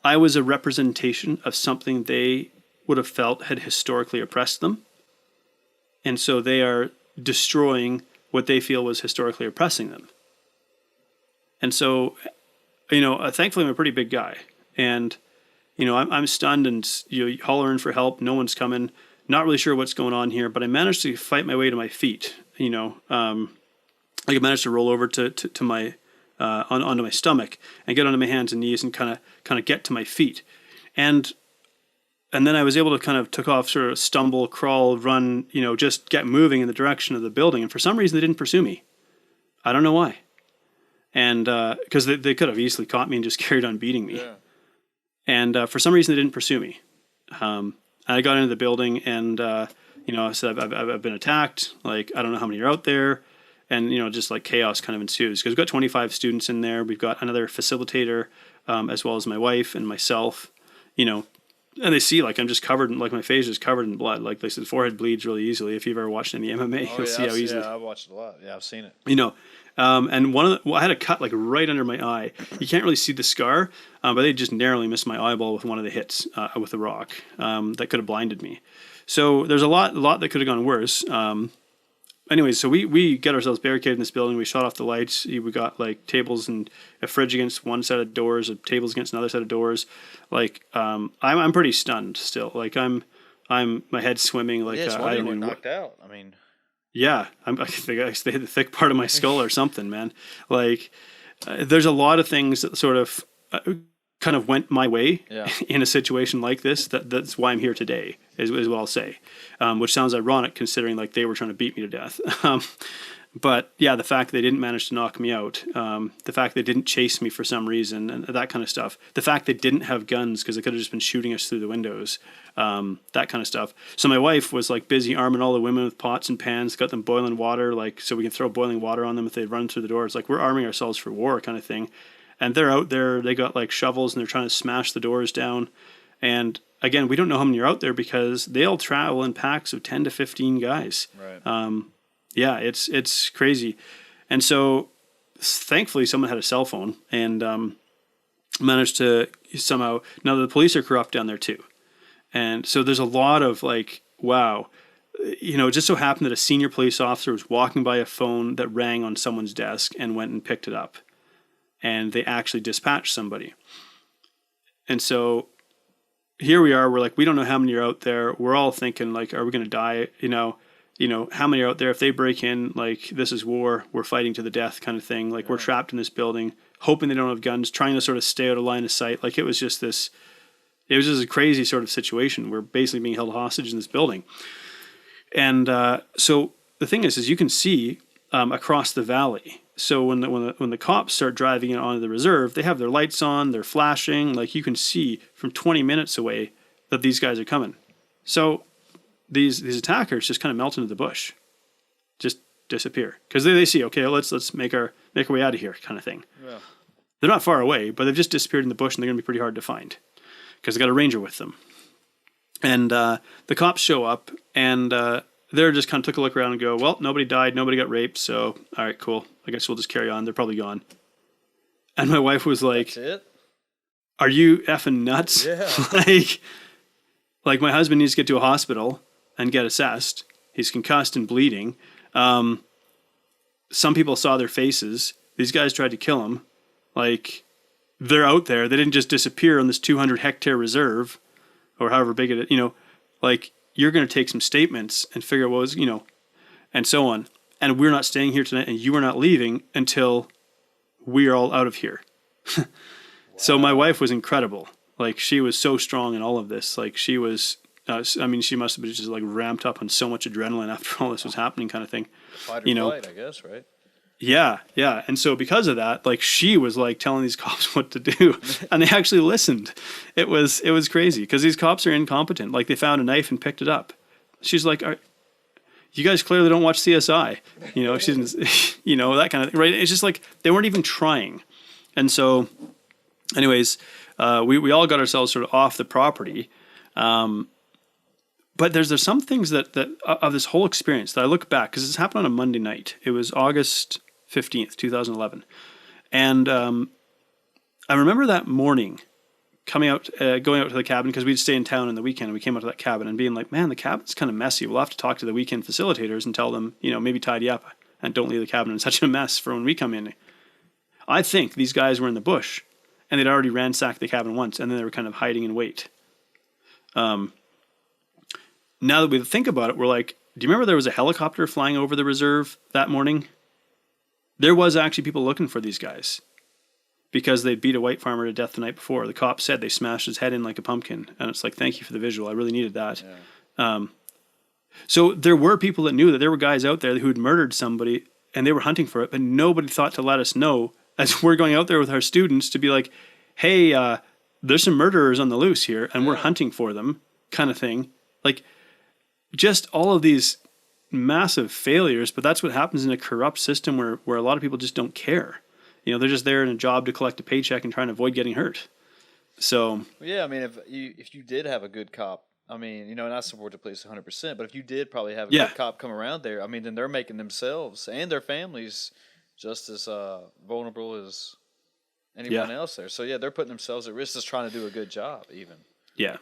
I was a representation of something they would have felt had historically oppressed them, and so they are destroying what they feel was historically oppressing them. And so, thankfully I'm a pretty big guy, and I'm stunned and hollering for help. No one's coming. Not really sure what's going on here, but I managed to fight my way to my feet. I managed to roll over to my onto my stomach and get onto my hands and knees and kind of get to my feet, and then I was able to kind of took off, sort of stumble, crawl, run, just get moving in the direction of the building. And for some reason, they didn't pursue me. I don't know why. And because they could have easily caught me and just carried on beating me. Yeah. And for some reason, they didn't pursue me. I got into the building, and I said, I've been attacked. Like, I don't know how many are out there. And, just like chaos kind of ensues. Because we've got 25 students in there. We've got another facilitator, as well as my wife and myself, and they see, like, I'm just covered in, like, my face is covered in blood. Like, they said, the forehead bleeds really easily. If you've ever watched any MMA, you'll see how easily. Yeah, I've watched it a lot. Yeah, I've seen it. And I had a cut like right under my eye. You can't really see the scar, but they just narrowly missed my eyeball with one of the hits with a rock that could have blinded me. So there's a lot that could have gone worse. Anyways, so we get ourselves barricaded in this building. We shut off the lights. We got like tables and a fridge against one set of doors, tables against another set of doors. Like I'm pretty stunned still. Like I'm my head's swimming. Like I don't know. Knocked out. I mean. Yeah, I think I hit the thick part of my skull or something, man. Like, there's a lot of things that sort of kind of went my way in a situation like this. That's why I'm here today, is what I'll say. Which sounds ironic considering like they were trying to beat me to death. But yeah, the fact they didn't manage to knock me out, the fact they didn't chase me for some reason, and that kind of stuff, the fact they didn't have guns because they could have just been shooting us through the windows, that kind of stuff. So my wife was like busy arming all the women with pots and pans, got them boiling water, like so we can throw boiling water on them if they run through the doors. Like we're arming ourselves for war kind of thing. And they're out there, they got like shovels and they're trying to smash the doors down. And again, we don't know how many are out there because they'll travel in packs of 10 to 15 guys. Right. Yeah, it's crazy. And so thankfully someone had a cell phone and managed to somehow, now the police are corrupt down there too. And so there's a lot of like, wow, you know, it just so happened that a senior police officer was walking by a phone that rang on someone's desk and went and picked it up. And they actually dispatched somebody. And so here we are, we're like, we don't know how many are out there. We're all thinking like, are we going to die? You know, how many are out there? If they break in, like this is war, we're fighting to the death kind of thing. Like we're trapped in this building, hoping they don't have guns, trying to sort of stay out of line of sight. Like it was just a crazy sort of situation. We're basically being held hostage in this building. And so the thing is you can see across the valley. So when the cops start driving in onto the reserve, they have their lights on, they're flashing. Like you can see from 20 minutes away that these guys are coming. So these attackers just kind of melt into the bush, just disappear because they see, okay, let's make our way out of here kind of thing. Yeah. They're not far away, but they've just disappeared in the bush and they're going to be pretty hard to find because they got a ranger with them. And the cops show up and they're just kind of took a look around and go, well, nobody died, nobody got raped, so all right, cool. I guess we'll just carry on. They're probably gone. And my wife was like, that's it? Are you effing nuts? Yeah. like my husband needs to get to a hospital and get assessed. He's concussed and bleeding. Some people saw their faces. These guys tried to kill him. Like, they're out there. They didn't just disappear on this 200 hectare reserve or however big it is, you know, like you're going to take some statements and figure out what was, you know, and so on. And we're not staying here tonight and you are not leaving until we are all out of here. Wow. So my wife was incredible. Like she was so strong in all of this. Like she was, she must have been just like ramped up on so much adrenaline after all this was happening kind of thing. Fight or flight, I guess, right? Yeah, yeah. And so because of that, like she was like telling these cops what to do and they actually listened. It was crazy because these cops are incompetent. Like they found a knife and picked it up. She's like, you guys clearly don't watch CSI. You know, she didn't, you know, that kind of thing, right? It's just like they weren't even trying. And so anyways, we all got ourselves sort of off the property. But there's some things that of this whole experience that I look back, because this happened on a Monday night. It was August 15th, 2011. And I remember that morning going out to the cabin, because we'd stay in town on the weekend, and we came out to that cabin and being like, man, the cabin's kind of messy. We'll have to talk to the weekend facilitators and tell them, you know, maybe tidy up and don't leave the cabin in such a mess for when we come in. I think these guys were in the bush, and they'd already ransacked the cabin once, and then they were kind of hiding in wait. Now that we think about it, we're like, do you remember there was a helicopter flying over the reserve that morning? There was actually people looking for these guys because they beat a white farmer to death the night before. The cops said they smashed his head in like a pumpkin. And it's like, thank you for the visual. I really needed that. Yeah. So there were people that knew that there were guys out there who had murdered somebody and they were hunting for it, but nobody thought to let us know as we're going out there with our students to be like, hey, there's some murderers on the loose here and we're hunting for them kind of thing. Like, just all of these massive failures, but that's what happens in a corrupt system where a lot of people just don't care. You know, they're just there in a job to collect a paycheck and trying to avoid getting hurt. So yeah, I mean, if you did have a good cop, I mean, you know, and I support the police 100%, but if you did probably have a good cop come around there, I mean, then they're making themselves and their families just as vulnerable as anyone else there. So yeah, they're putting themselves at risk just trying to do a good job even. Yeah.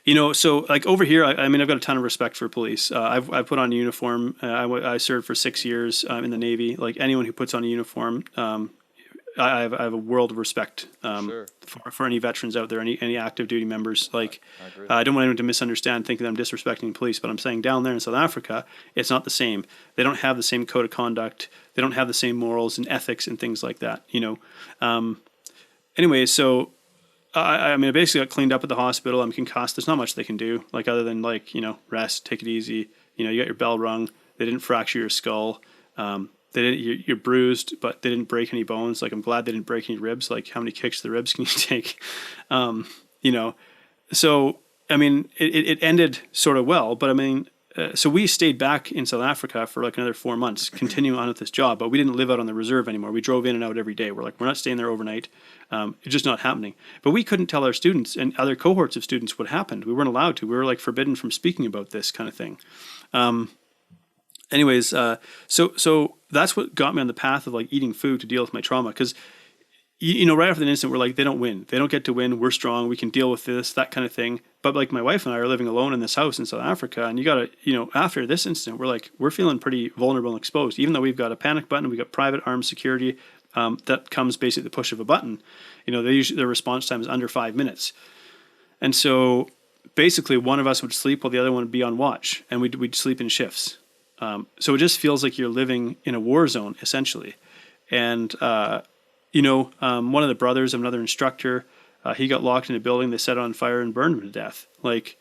You know, so like over here, I mean, I've got a ton of respect for police. I've put on a uniform. I served for 6 years in the Navy. Like anyone who puts on a uniform, I have a world of respect for any veterans out there, any active duty members. Like, I don't want anyone to misunderstand, thinking that I'm disrespecting police, but I'm saying down there in South Africa, it's not the same. They don't have the same code of conduct. They don't have the same morals and ethics and things like that. You know. Anyway, so. I mean, I basically got cleaned up at the hospital. I'm concussed. There's not much they can do, like other than like, you know, rest, take it easy. You know, you got your bell rung. They didn't fracture your skull. you're bruised, but they didn't break any bones. Like, I'm glad they didn't break any ribs. Like, how many kicks to the ribs can you take? You know, so, I mean, it ended sort of well, but I mean, so we stayed back in South Africa for like another 4 months, continuing on with this job, but we didn't live out on the reserve anymore. We drove in and out every day. We're like, we're not staying there overnight. It's just not happening. But we couldn't tell our students and other cohorts of students what happened. We weren't allowed to. We were like forbidden from speaking about this kind of thing. Anyways, so that's what got me on the path of like eating food to deal with my trauma. Because, you know, right after the incident, we're like, they don't win. They don't get to win. We're strong. We can deal with this, that kind of thing. But like my wife and I are living alone in this house in South Africa. And you got to, you know, after this incident, we're feeling pretty vulnerable and exposed. Even though we've got a panic button, we've got private armed security that comes basically at the push of a button. You know, their response time is under 5 minutes. And so basically one of us would sleep while the other one would be on watch. And we'd sleep in shifts. So it just feels like you're living in a war zone, essentially. And, you know, one of the brothers of another instructor, he got locked in a building, they set it on fire and burned him to death. Like,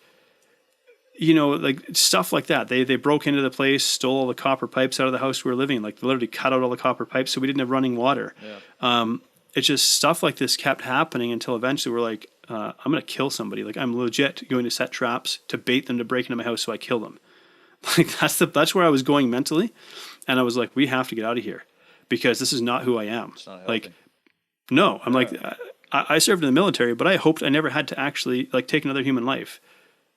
you know, like stuff like that. They broke into the place, stole all the copper pipes out of the house we were living in. Like, they literally cut out all the copper pipes so we didn't have running water. Yeah. It's just stuff like this kept happening until eventually we're like, I'm going to kill somebody. Like, I'm legit going to set traps to bait them to break into my house so I kill them. Like, that's where I was going mentally. And I was like, we have to get out of here because this is not who I am. It's not like, no, I'm like, I served in the military, but I hoped I never had to actually like take another human life,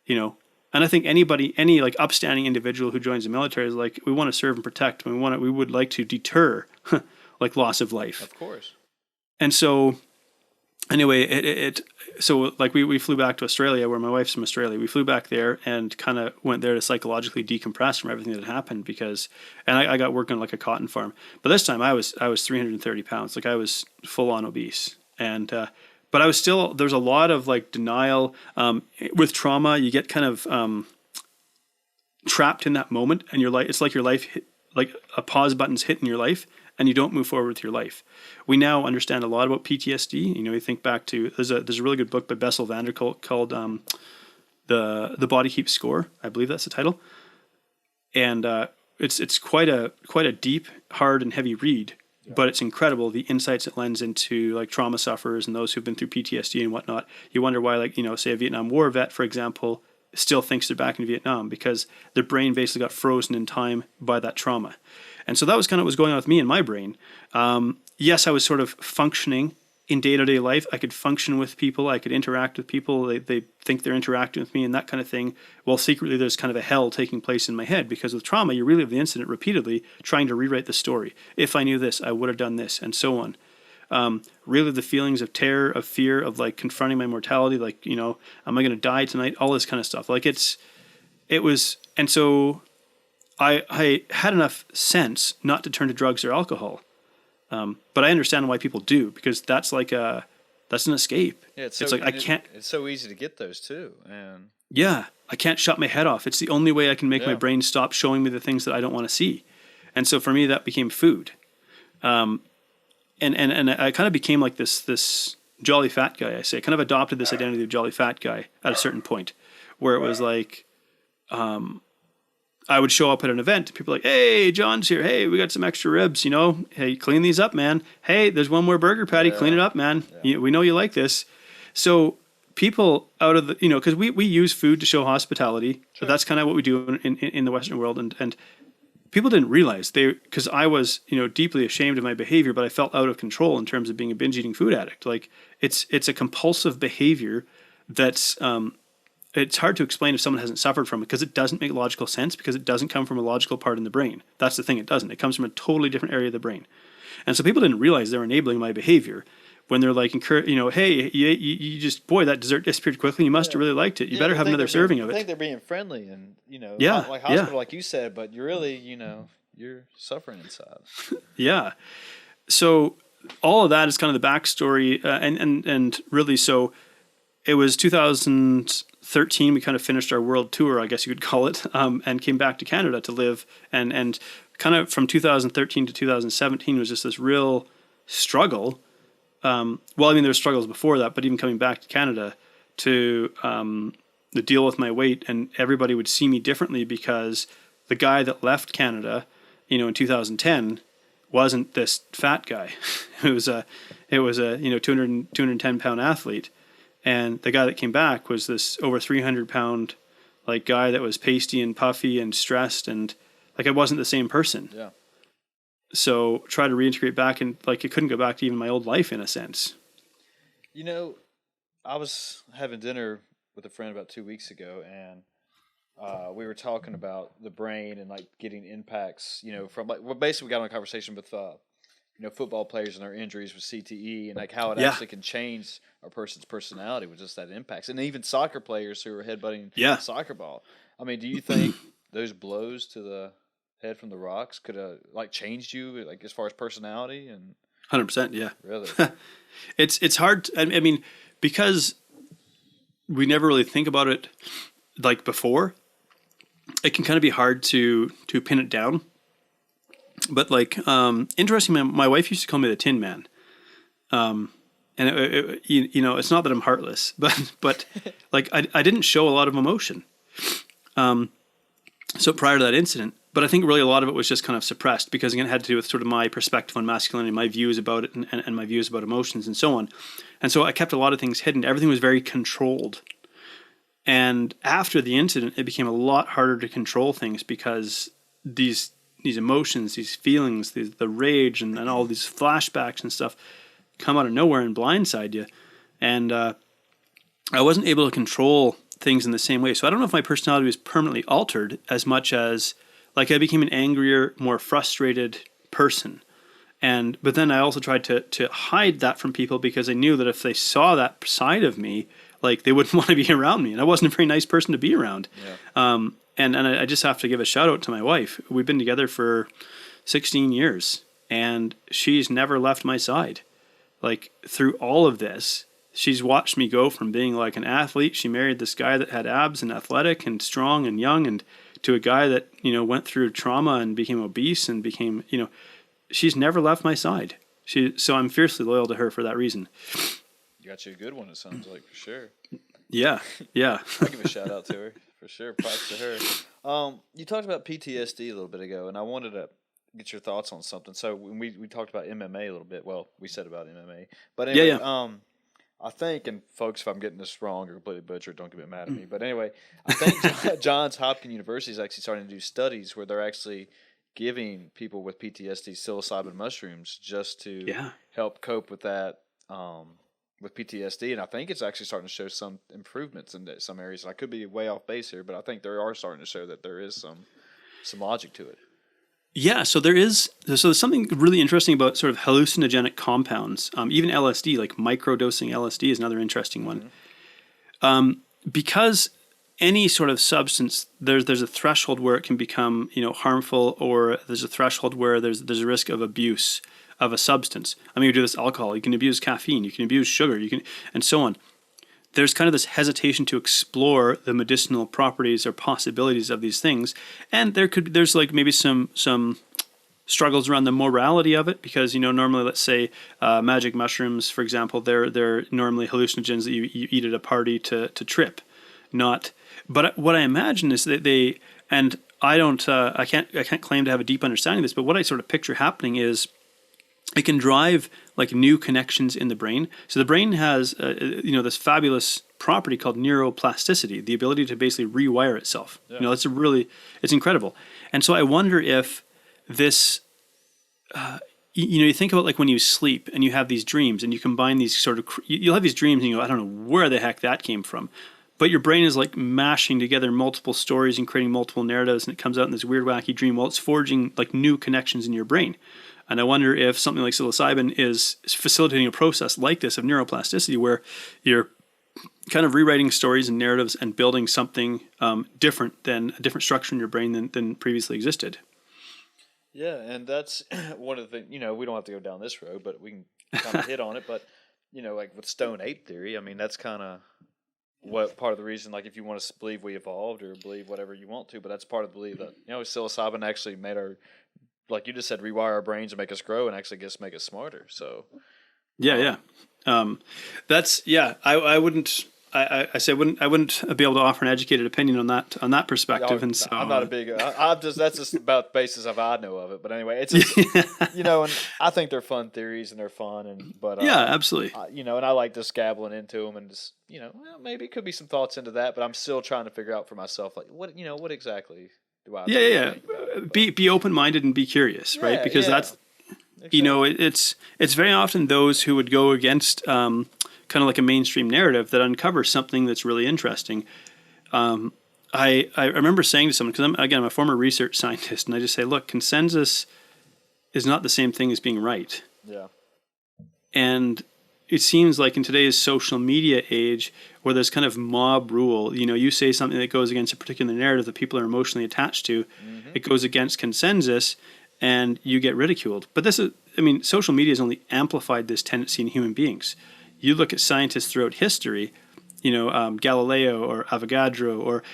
you know? And I think any like upstanding individual who joins the military is like, we want to serve and protect. We would like to deter like loss of life. Of course. And so anyway, so like we flew back to Australia, where my wife's from Australia. We flew back there and kind of went there to psychologically decompress from everything that had happened and I got working on like a cotton farm. But this time I was 330 pounds. Like, I was full on obese. And, but I was still, there's a lot of like denial, with trauma. You get kind of, trapped in that moment, and it's like your life like a pause button's hit in your life, and you don't move forward with your life. We now understand a lot about PTSD. You know, you think back to, there's a really good book by Bessel van der Kolk called The Body Keeps Score. I believe that's the title. And it's quite a deep, hard, and heavy read, but it's incredible the insights it lends into like trauma sufferers and those who've been through PTSD and whatnot. You wonder why, like, you know, say a Vietnam War vet, for example, still thinks they're back in Vietnam because their brain basically got frozen in time by that trauma. And so that was kind of what was going on with me in my brain. Yes, I was sort of functioning in day-to-day life. I could function with people. I could interact with people. They think they're interacting with me and that kind of thing. Well, secretly, there's kind of a hell taking place in my head because with trauma, you relive the incident repeatedly, trying to rewrite the story. If I knew this, I would have done this, and so on. Relive the feelings of terror, of fear, of like confronting my mortality. Like, you know, am I going to die tonight? All this kind of stuff. Like, and so I had enough sense not to turn to drugs or alcohol. But I understand why people do, because that's an escape. Yeah, it's like I can't. It's so easy to get those too, and yeah, I can't shut my head off. It's the only way I can make my brain stop showing me the things that I don't want to see. And so for me, that became food. And I kind of became like this jolly fat guy. I kind of adopted this identity of jolly fat guy at a certain point, where it was like, I would show up at an event and people are like, hey, John's here. Hey, we got some extra ribs, you know, hey, clean these up, man. Hey, there's one more burger patty. Clean it up, man. Yeah. We know you like this. So people out of the, you know, cause we use food to show hospitality. Sure. But that's kind of what we do in the Western world. And people didn't realize cause I was, you know, deeply ashamed of my behavior, but I felt out of control in terms of being a binge eating food addict. Like it's a compulsive behavior that's, it's hard to explain if someone hasn't suffered from it because it doesn't make logical sense because it doesn't come from a logical part in the brain. That's the thing, it doesn't. It comes from a totally different area of the brain. And so people didn't realize they were enabling my behavior when they're like, you know, hey, you just, boy, that dessert disappeared quickly. You must have really liked it. You better have another serving of it. I think they're being friendly and, you know, like hospital, like you said, but you're really, you know, you're suffering inside. Yeah. So all of that is kind of the backstory. And really, so it was 2013, we kind of finished our world tour, I guess you could call it, and came back to Canada to live. And kind of from 2013 to 2017 was just this real struggle. Well, I mean, there were struggles before that, but even coming back to Canada to deal with my weight, and everybody would see me differently because the guy that left Canada, you know, in 2010, wasn't this fat guy. It was a 210 pound athlete. And the guy that came back was this over 300 pound like guy that was pasty and puffy and stressed, and like I wasn't the same person. Yeah. So try to reintegrate back, and like it couldn't go back to even my old life in a sense. You know, I was having dinner with a friend about 2 weeks ago, and we were talking about the brain and like getting impacts, from like, well, basically we got on a conversation with football players and their injuries with CTE, and like how it actually can change a person's personality with just that impacts. And even soccer players who are headbutting soccer ball. I mean, do you think those blows to the head from the rocks could have like changed you like as far as personality? And 100%, yeah. Really? It's hard. I mean, because we never really think about it like before, it can kind of be hard to pin it down. But like, interestingly, my wife used to call me the Tin Man. And it's not that I'm heartless, but like I didn't show a lot of emotion. So prior to that incident, but I think really a lot of it was just kind of suppressed because again, it had to do with sort of my perspective on masculinity, my views about it, and my views about emotions and so on. And so I kept a lot of things hidden. Everything was very controlled. And after the incident, it became a lot harder to control things because these emotions, these feelings, the rage and all these flashbacks and stuff come out of nowhere and blindside you. And I wasn't able to control things in the same way. So I don't know if my personality was permanently altered as much as like I became an angrier, more frustrated person. But then I also tried to hide that from people because I knew that if they saw that side of me, like they wouldn't want to be around me. And I wasn't a very nice person to be around. Yeah. And I just have to give a shout out to my wife. We've been together for 16 years and she's never left my side. Like through all of this, she's watched me go from being like an athlete. She married this guy that had abs and athletic and strong and young, and to a guy that, went through trauma and became obese and became, she's never left my side. So I'm fiercely loyal to her for that reason. You got you a good one, it sounds like, for sure. Yeah. I'll give a shout out to her, for sure. Props to her. You talked about PTSD a little bit ago, and I wanted to get your thoughts on something. So when we talked about MMA a little bit, well, we said about MMA. But anyway, I think, and folks, if I'm getting this wrong or completely butchered, don't get mad at me. But anyway, I think Johns Hopkins University is actually starting to do studies where they're actually giving people with PTSD psilocybin mushrooms just to help cope with that, with PTSD. And I think it's actually starting to show some improvements in some areas. And I could be way off base here, but I think they are starting to show that there is some logic to it. Yeah, so there's something really interesting about sort of hallucinogenic compounds. Even LSD, like microdosing LSD, is another interesting one. Because any sort of substance, there's a threshold where it can become harmful, or there's a threshold where there's a risk of abuse of a substance. I mean, you do this alcohol, you can abuse caffeine, you can abuse sugar, and so on. There's kind of this hesitation to explore the medicinal properties or possibilities of these things, and there's like maybe some struggles around the morality of it, because normally, let's say magic mushrooms, for example, they're normally hallucinogens that you eat at a party to trip, not. But what I imagine is that they, and I can't claim to have a deep understanding of this, but what I sort of picture happening is it can drive like new connections in the brain. So the brain has, this fabulous property called neuroplasticity, the ability to basically rewire itself. Yeah. It's incredible. And so I wonder if this, you think about like when you sleep and you have these dreams and you combine these sort of, you'll have these dreams and you go, I don't know where the heck that came from. But your brain is like mashing together multiple stories and creating multiple narratives, and it comes out in this weird, wacky dream while it's forging like new connections in your brain. And I wonder if something like psilocybin is facilitating a process like this of neuroplasticity, where you're kind of rewriting stories and narratives and building something different, than a different structure in your brain than previously existed. Yeah, and that's one of the things, we don't have to go down this road, but we can kind of hit on it. But, like with stone ape theory, I mean, that's kind of what part of the reason, like if you want to believe we evolved or believe whatever you want to, but that's part of the belief that, psilocybin actually made our, like you just said, rewire our brains and make us grow, and actually make us smarter. So, yeah. I wouldn't I said I wouldn't be able to offer an educated opinion on that perspective, and so I'm not a big. I'm just that's just about the basis of I know of it. But anyway, it's just and I think they're fun theories and they're fun yeah, absolutely. And I like just gabbling into them and just well, maybe it could be some thoughts into that. But I'm still trying to figure out for myself like what exactly do I think about it? Be open minded and be curious, right? Because that's exactly. it's very often those who would go against kind of like a mainstream narrative that uncovers something that's really interesting. I remember saying to someone, because I'm a former research scientist, and I just say, look, consensus is not the same thing as being right. Yeah. And it seems like in today's social media age, where there's kind of mob rule, you say something that goes against a particular narrative that people are emotionally attached to, it goes against consensus, and you get ridiculed. But social media has only amplified this tendency in human beings. You look at scientists throughout history, Galileo or Avogadro, or,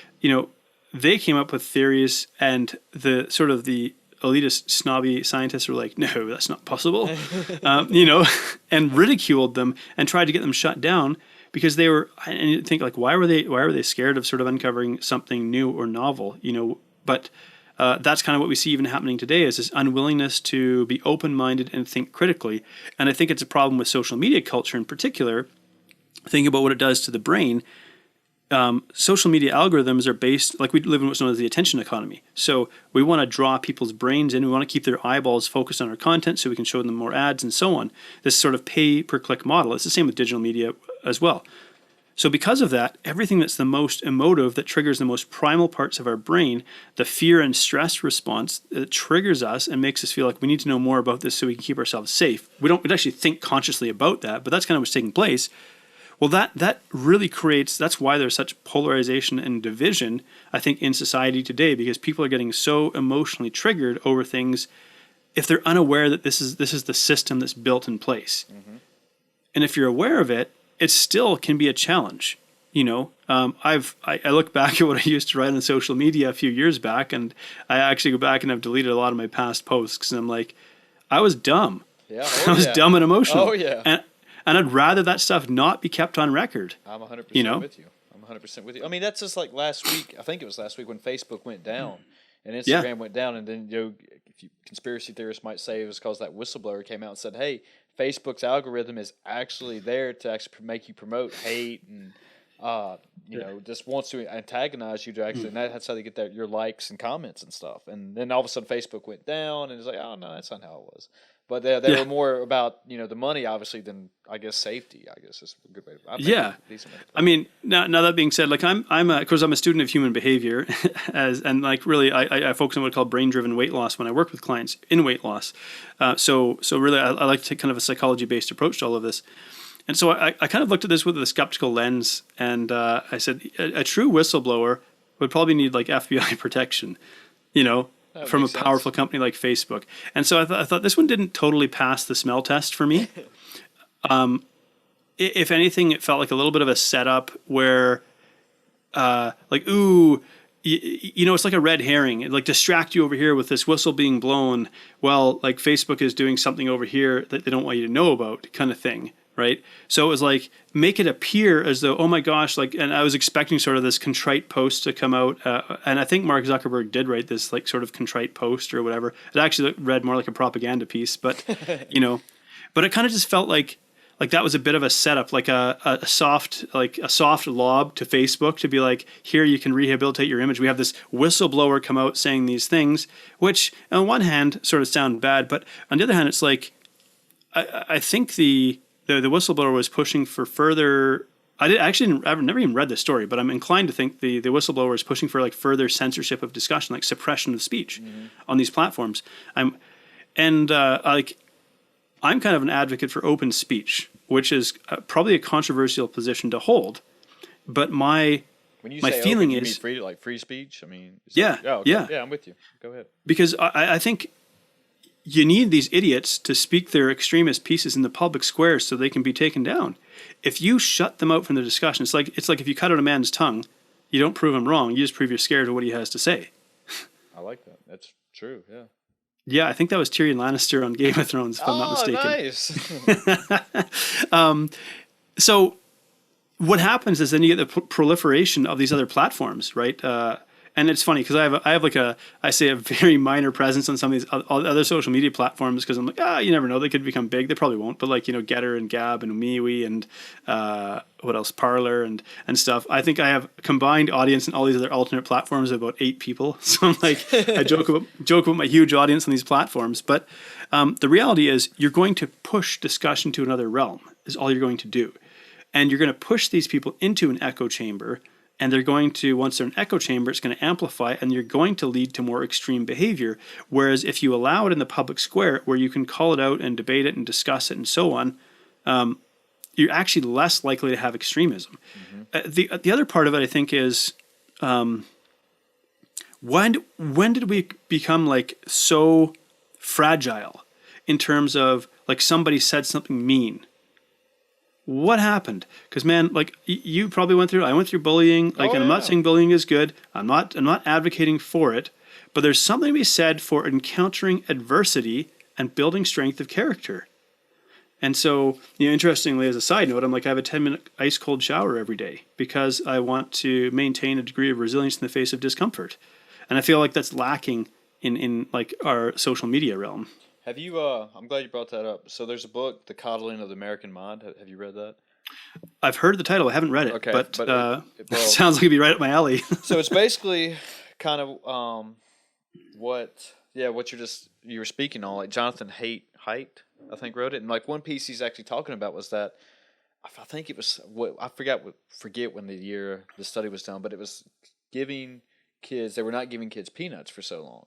they came up with theories, and the sort of the elitist, snobby scientists were like, no, that's not possible, and ridiculed them and tried to get them shut down because they were, and you think like, why were they scared of sort of uncovering something new or novel, but that's kind of what we see even happening today is this unwillingness to be open-minded and think critically. And I think it's a problem with social media culture in particular. Think about what it does to the brain. Social media algorithms are based, like we live in what's known as the attention economy. So we want to draw people's brains in. We want to keep their eyeballs focused on our content so we can show them more ads and so on. This sort of pay-per-click model. It's the same with digital media as well. So because of that, everything that's the most emotive, that triggers the most primal parts of our brain, the fear and stress response that triggers us and makes us feel like we need to know more about this so we can keep ourselves safe. We don't actually think consciously about that, but that's kind of what's taking place. Well, that really creates, that's why there's such polarization and division, I think, in society today, because people are getting so emotionally triggered over things if they're unaware that this is the system that's built in place. Mm-hmm. And if you're aware of it, it still can be a challenge. I look back at what I used to write on social media a few years back, and I actually go back and I've deleted a lot of my past posts, and I'm like, I was dumb. Yeah, I was dumb and emotional. Oh yeah. And I'd rather that stuff not be kept on record. I'm 100% with you. I'm 100% with you. I mean, that's just like last week. I think it was last week when Facebook went down and Instagram went down, and then conspiracy theorists might say it was because that whistleblower came out and said, "Hey, Facebook's algorithm is actually there to actually make you promote hate and just wants to antagonize you to actually, and that's how they get your likes and comments and stuff." And then all of a sudden, Facebook went down, and it's like, "Oh no, that's not how it was." But they were more about the money, obviously, than I guess safety. I guess is a good way to. I mean, now that being said, like I'm of course I'm a student of human behavior, and like really I focus on what I call brain-driven weight loss when I work with clients in weight loss. So really I like to take kind of a psychology-based approach to all of this. And so I kind of looked at this with a skeptical lens, and I said a true whistleblower would probably need like FBI protection, from a powerful company like Facebook. And so I thought this one didn't totally pass the smell test for me. If anything, it felt like a little bit of a setup where, it's like a red herring. It like distract you over here with this whistle being blown. Well, like Facebook is doing something over here that they don't want you to know about, kind of thing. Right. So it was like, make it appear as though, oh my gosh, and I was expecting sort of this contrite post to come out. And I think Mark Zuckerberg did write this like sort of contrite post or whatever. It actually read more like a propaganda piece, but, but it kind of just felt like that was a bit of a setup, like a soft lob to Facebook to be like, here, you can rehabilitate your image. We have this whistleblower come out saying these things, which on one hand sort of sound bad, but on the other hand, it's like, I think the whistleblower was pushing for further. I've never even read this story, but I'm inclined to think the whistleblower is pushing for like further censorship of discussion, like suppression of speech on these platforms. I'm kind of an advocate for open speech, which is probably a controversial position to hold. But my feeling is, you mean free speech. I mean, yeah, I'm with you. Go ahead. Because I think you need these idiots to speak their extremist pieces in the public square so they can be taken down. If you shut them out from the discussion, it's like if you cut out a man's tongue, you don't prove him wrong. You just prove you're scared of what he has to say. I like that. That's true. Yeah. Yeah, I think that was Tyrion Lannister on Game of Thrones, if I'm not mistaken. Oh, nice. So what happens is then you get the proliferation of these other platforms, right? And it's funny because I have like I say a very minor presence on some of these other social media platforms because I'm like, you never know, they could become big. They probably won't, but like, Getter and Gab and MeWe and what else, Parler and stuff. I think I have a combined audience in all these other alternate platforms of about 8 people. So I'm like, I joke about my huge audience on these platforms, but the reality is you're going to push discussion to another realm is all you're going to do. And you're going to push these people into an echo chamber, and they're going to, once they're in an echo chamber, it's going to amplify, and you're going to lead to more extreme behavior. Whereas if you allow it in the public square, where you can call it out and debate it and discuss it and so on, you're actually less likely to have extremism. The other part of it, I think, is when did we become like so fragile in terms of like somebody said something mean? What happened? Because man, like you probably went through. I went through bullying. Like, and I'm not saying bullying is good. I'm not advocating for it. But there's something to be said for encountering adversity and building strength of character. And so, interestingly, as a side note, I'm like, I have a 10-minute ice cold shower every day because I want to maintain a degree of resilience in the face of discomfort. And I feel like that's lacking in like our social media realm. Have you? I'm glad you brought that up. So there's a book, The Coddling of the American Mind. Have you read that? I've heard the title. I haven't read it. Okay, but it sounds like it'd be right up my alley. So it's basically kind of what you were speaking on. Like Jonathan Haidt, I think, wrote it, and like one piece he's actually talking about was that I think it was forget when the study was done, but it was giving kids. They were not giving kids peanuts for so long,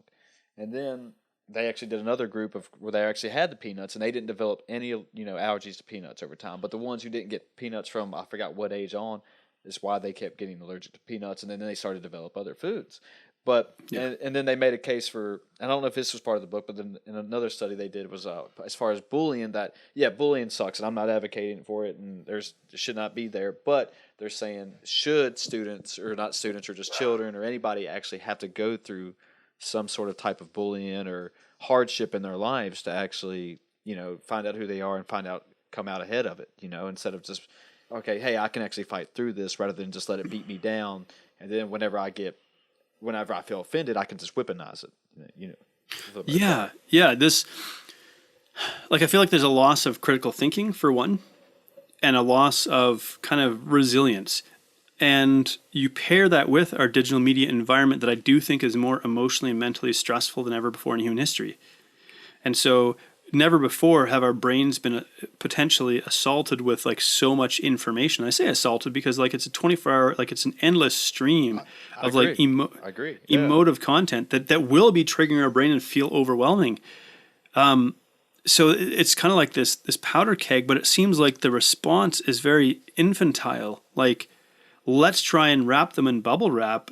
and then they actually did another group where they actually had the peanuts, and they didn't develop any allergies to peanuts over time. But the ones who didn't get peanuts from I forgot what age on is why they kept getting allergic to peanuts, and then they started to develop other foods. But and then they made a case for, I don't know if this was part of the book, but then in another study they did was as far as bullying, that bullying sucks, and I'm not advocating for it, and it should not be there. But they're saying, should students, or not students, or just children or anybody actually have to go through some sort of type of bullying or hardship in their lives to actually, find out who they are and come out ahead of it, instead of just, okay, hey, I can actually fight through this rather than just let it beat me down. And then whenever I feel offended, I can just weaponize it, Yeah. This, like, I feel like there's a loss of critical thinking for one, and a loss of kind of resilience. And you pair that with our digital media environment that I do think is more emotionally and mentally stressful than ever before in human history. And so never before have our brains been potentially assaulted with like so much information. I say assaulted because like it's a 24-hour, like it's an endless stream of like emotive content that will be triggering our brain and feel overwhelming. So it's kind of like this powder keg, but it seems like the response is very infantile. Like, let's try and wrap them in bubble wrap.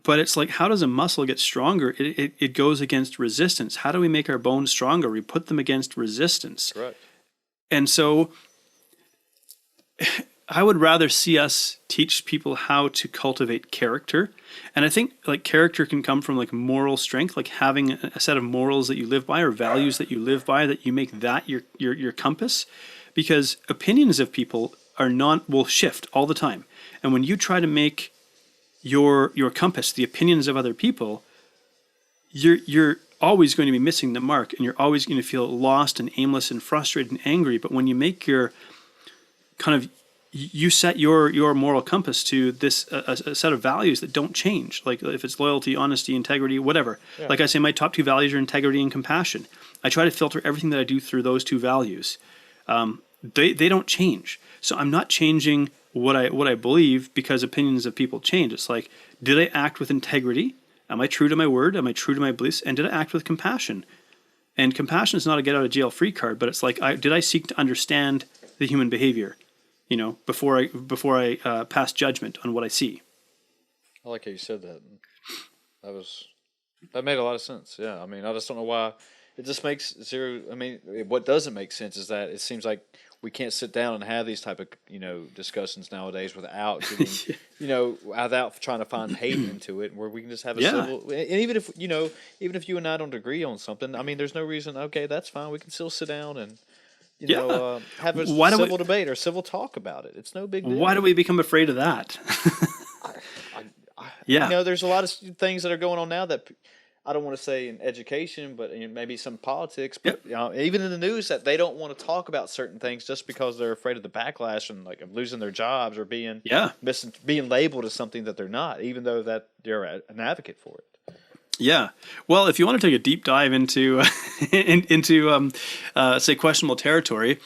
But it's like, how does a muscle get stronger? It goes against resistance. How do we make our bones stronger? We put them against resistance. Correct. And so I would rather see us teach people how to cultivate character. And I think like character can come from like moral strength, like having a set of morals that you live by or values that you live by, that you make that your compass. Because opinions of people will shift all the time. And when you try to make your compass the opinions of other people, you're always going to be missing the mark, and you're always going to feel lost and aimless and frustrated and angry. But when you make your you set your moral compass to this a set of values that don't change, like if it's loyalty, honesty, integrity, whatever. Yeah. Like I say, my top 2 values are integrity and compassion. I try to filter everything that I do through those 2 values. They don't change. So I'm not changing what I believe because opinions of people change. It's like, did I act with integrity? Am I true to my word? Am I true to my beliefs? And did I act with compassion? And compassion is not a get out of jail free card, but it's like, did I seek to understand the human behavior, before I pass judgment on what I see? I like how you said that. That made a lot of sense. Yeah, I mean, I just don't know why. It just makes zero. I mean, what doesn't make sense is that it seems like we can't sit down and have these type of discussions nowadays without getting, without trying to find hate into it, where we can just have a civil. And even if you and I don't agree on something, I mean, there's no reason. Okay, that's fine. We can still sit down and have a Why do we? civil debate or civil talk about it. It's no big deal. Why do we become afraid of that? Yeah. There's a lot of things that are going on now that I don't want to say in education, but in maybe some politics, but even in the news, that they don't want to talk about certain things just because they're afraid of the backlash and like of losing their jobs or being being labeled as something that they're not, even though that they're an advocate for it. Yeah. Well, if you want to take a deep dive into say questionable territory,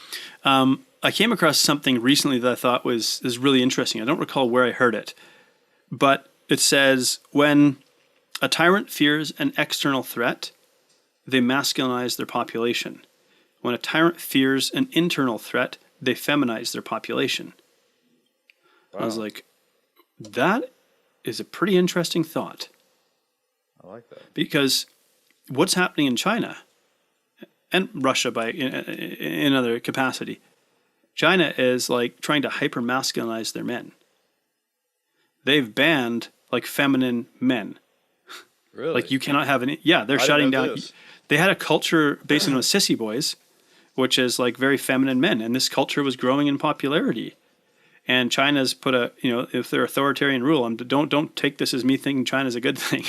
I came across something recently that I thought was really interesting. I don't recall where I heard it, but it says when a tyrant fears an external threat, they masculinize their population. When a tyrant fears an internal threat, they feminize their population. Wow. I was like, that is a pretty interesting thought. I like that. Because what's happening in China and Russia in other capacity, China is like trying to hyper-masculinize their men. They've banned like feminine men. Really? Like you cannot have any. Yeah, they're shutting down. This. They had a culture based on sissy boys, which is like very feminine men, and this culture was growing in popularity. And China's put if they're authoritarian rule, don't take this as me thinking China's a good thing.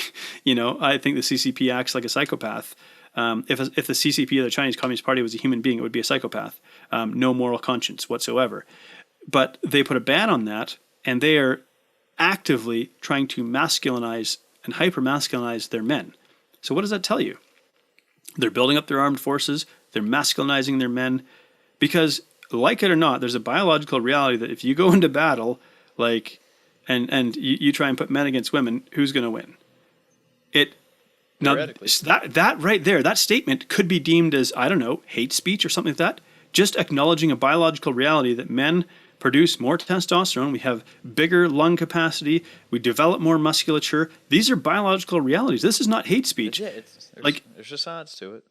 I think the CCP acts like a psychopath. If the CCP, or the Chinese Communist Party, was a human being, it would be a psychopath. No moral conscience whatsoever. But they put a ban on that, and they are actively trying to masculinize and hyper-masculinize their men. So what does that tell you? They're building up their armed forces. They're masculinizing their men. Because, like it or not, there's a biological reality that if you go into battle, like, and you try and put men against women, who's going to win? Now, that right there, that statement could be deemed as, I don't know, hate speech or something like that. Just acknowledging a biological reality that men produce more testosterone, we have bigger lung capacity, we develop more musculature. These are biological realities. This is not hate speech. Yeah, there's a science to it.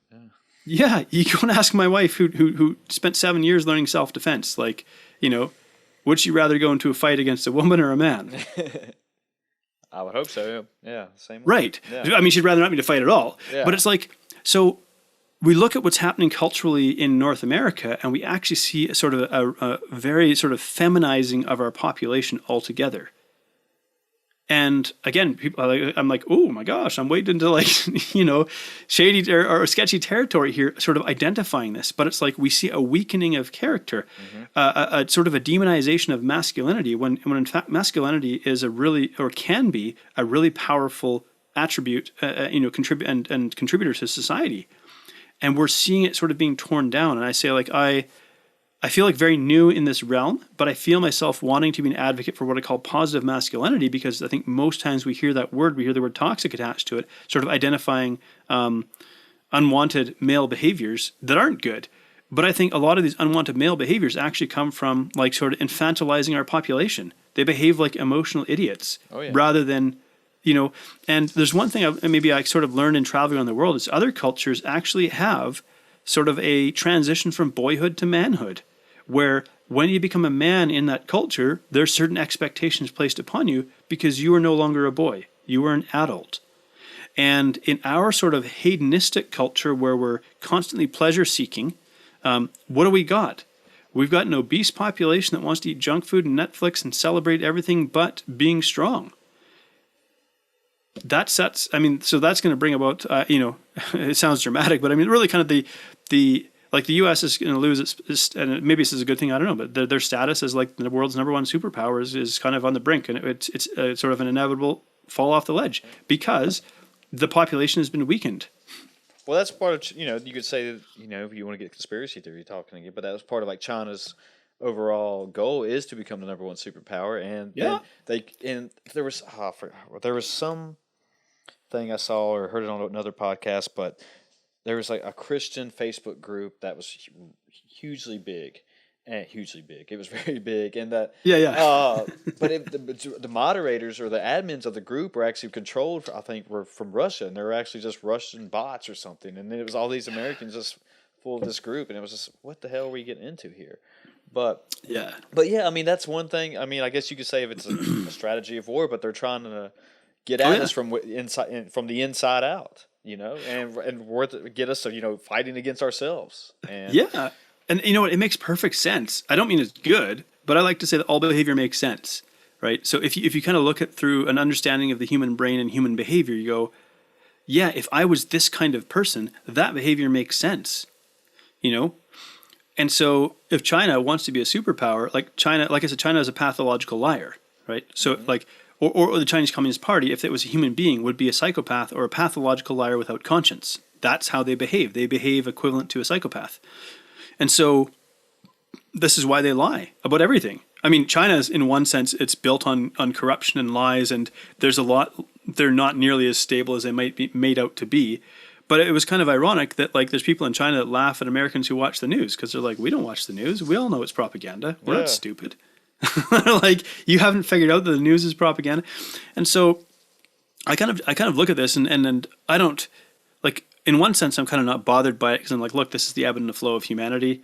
Yeah, you go and ask my wife who spent 7 years learning self-defense. Like, would she rather go into a fight against a woman or a man? I would hope so. Yeah, same way. Right. Yeah. I mean, she'd rather not me to fight at all. Yeah. But it's like, so we look at what's happening culturally in North America, and we actually see a sort of a very sort of feminizing of our population altogether. And again, I'm like, oh my gosh, I'm wading into like, shady or sketchy territory here, sort of identifying this. But it's like we see a weakening of character, a sort of a demonization of masculinity, when in fact masculinity is can be a really powerful attribute, contributor to society. And we're seeing it sort of being torn down. And I say, like, I feel like very new in this realm, but I feel myself wanting to be an advocate for what I call positive masculinity, because I think most times we hear that word, we hear the word toxic attached to it, sort of identifying unwanted male behaviors that aren't good. But I think a lot of these unwanted male behaviors actually come from like sort of infantilizing our population. They behave like emotional idiots rather than... and there's one thing maybe I sort of learned in traveling around the world is other cultures actually have sort of a transition from boyhood to manhood, where when you become a man in that culture, there's certain expectations placed upon you because you are no longer a boy. You are an adult. And in our sort of hedonistic culture where we're constantly pleasure seeking, what do we got? We've got an obese population that wants to eat junk food and Netflix and celebrate everything but being strong. So that's going to bring about, it sounds dramatic, but I mean, really kind of the U.S. is going to lose its, and maybe this is a good thing, I don't know, but their status as like the world's number one superpower is kind of on the brink, and it's sort of an inevitable fall off the ledge because the population has been weakened. Well, that's part of, you could say, if you want to get conspiracy theory talking again, but that was part of like China's overall goal is to become the number one superpower, and there was some thing I saw or heard it on another podcast, but there was like a Christian Facebook group that was hugely big. It was very big, and that but the moderators or the admins of the group were actually controlled. I think were from Russia, and they were actually just Russian bots or something. And then it was all these Americans just full of this group, and it was just, what the hell are we getting into here? But yeah, I mean, that's one thing. I mean, I guess you could say if it's a strategy of war, but they're trying to get at us from the inside out, and get us, fighting against ourselves. And And you know what? It makes perfect sense. I don't mean it's good, but I like to say that all behavior makes sense, right? So if you kind of look at through an understanding of the human brain and human behavior, you go, yeah, if I was this kind of person, that behavior makes sense, you know? And so if China wants to be a superpower, like China, like I said, China is a pathological liar, right? So like, or the Chinese Communist Party, if it was a human being, would be a psychopath or a pathological liar without conscience. That's how they behave. They behave equivalent to a psychopath. And so this is why they lie about everything. I mean, China is, in one sense, it's built on corruption and lies, and there's a lot, they're not nearly as stable as they might be made out to be. But it was kind of ironic that like there's people in China that laugh at Americans who watch the news because they're like, we don't watch the news. We all know it's propaganda. We're not stupid. Like, you haven't figured out that the news is propaganda. And so I kind of look at this and I don't, like, in one sense, I'm kind of not bothered by it because I'm like, look, this is the ebb and the flow of humanity.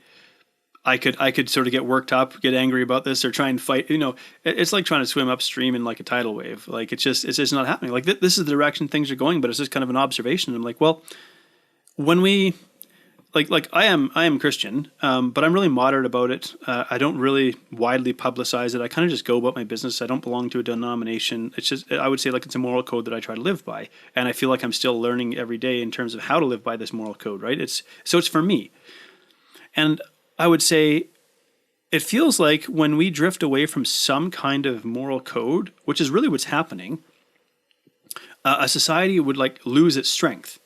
I could sort of get worked up, get angry about this, or try and fight. You know, it's like trying to swim upstream in like a tidal wave. Like it's just not happening. Like this is the direction things are going, but it's just kind of an observation. I'm like, well, when we like I am Christian, but I'm really moderate about it. I don't really widely publicize it. I kind of just go about my business. I don't belong to a denomination. It's just, I would say, like, it's a moral code that I try to live by, and I feel like I'm still learning every day in terms of how to live by this moral code. Right? It's for me, and I would say it feels like when we drift away from some kind of moral code, which is really what's happening, a society would like lose its strength.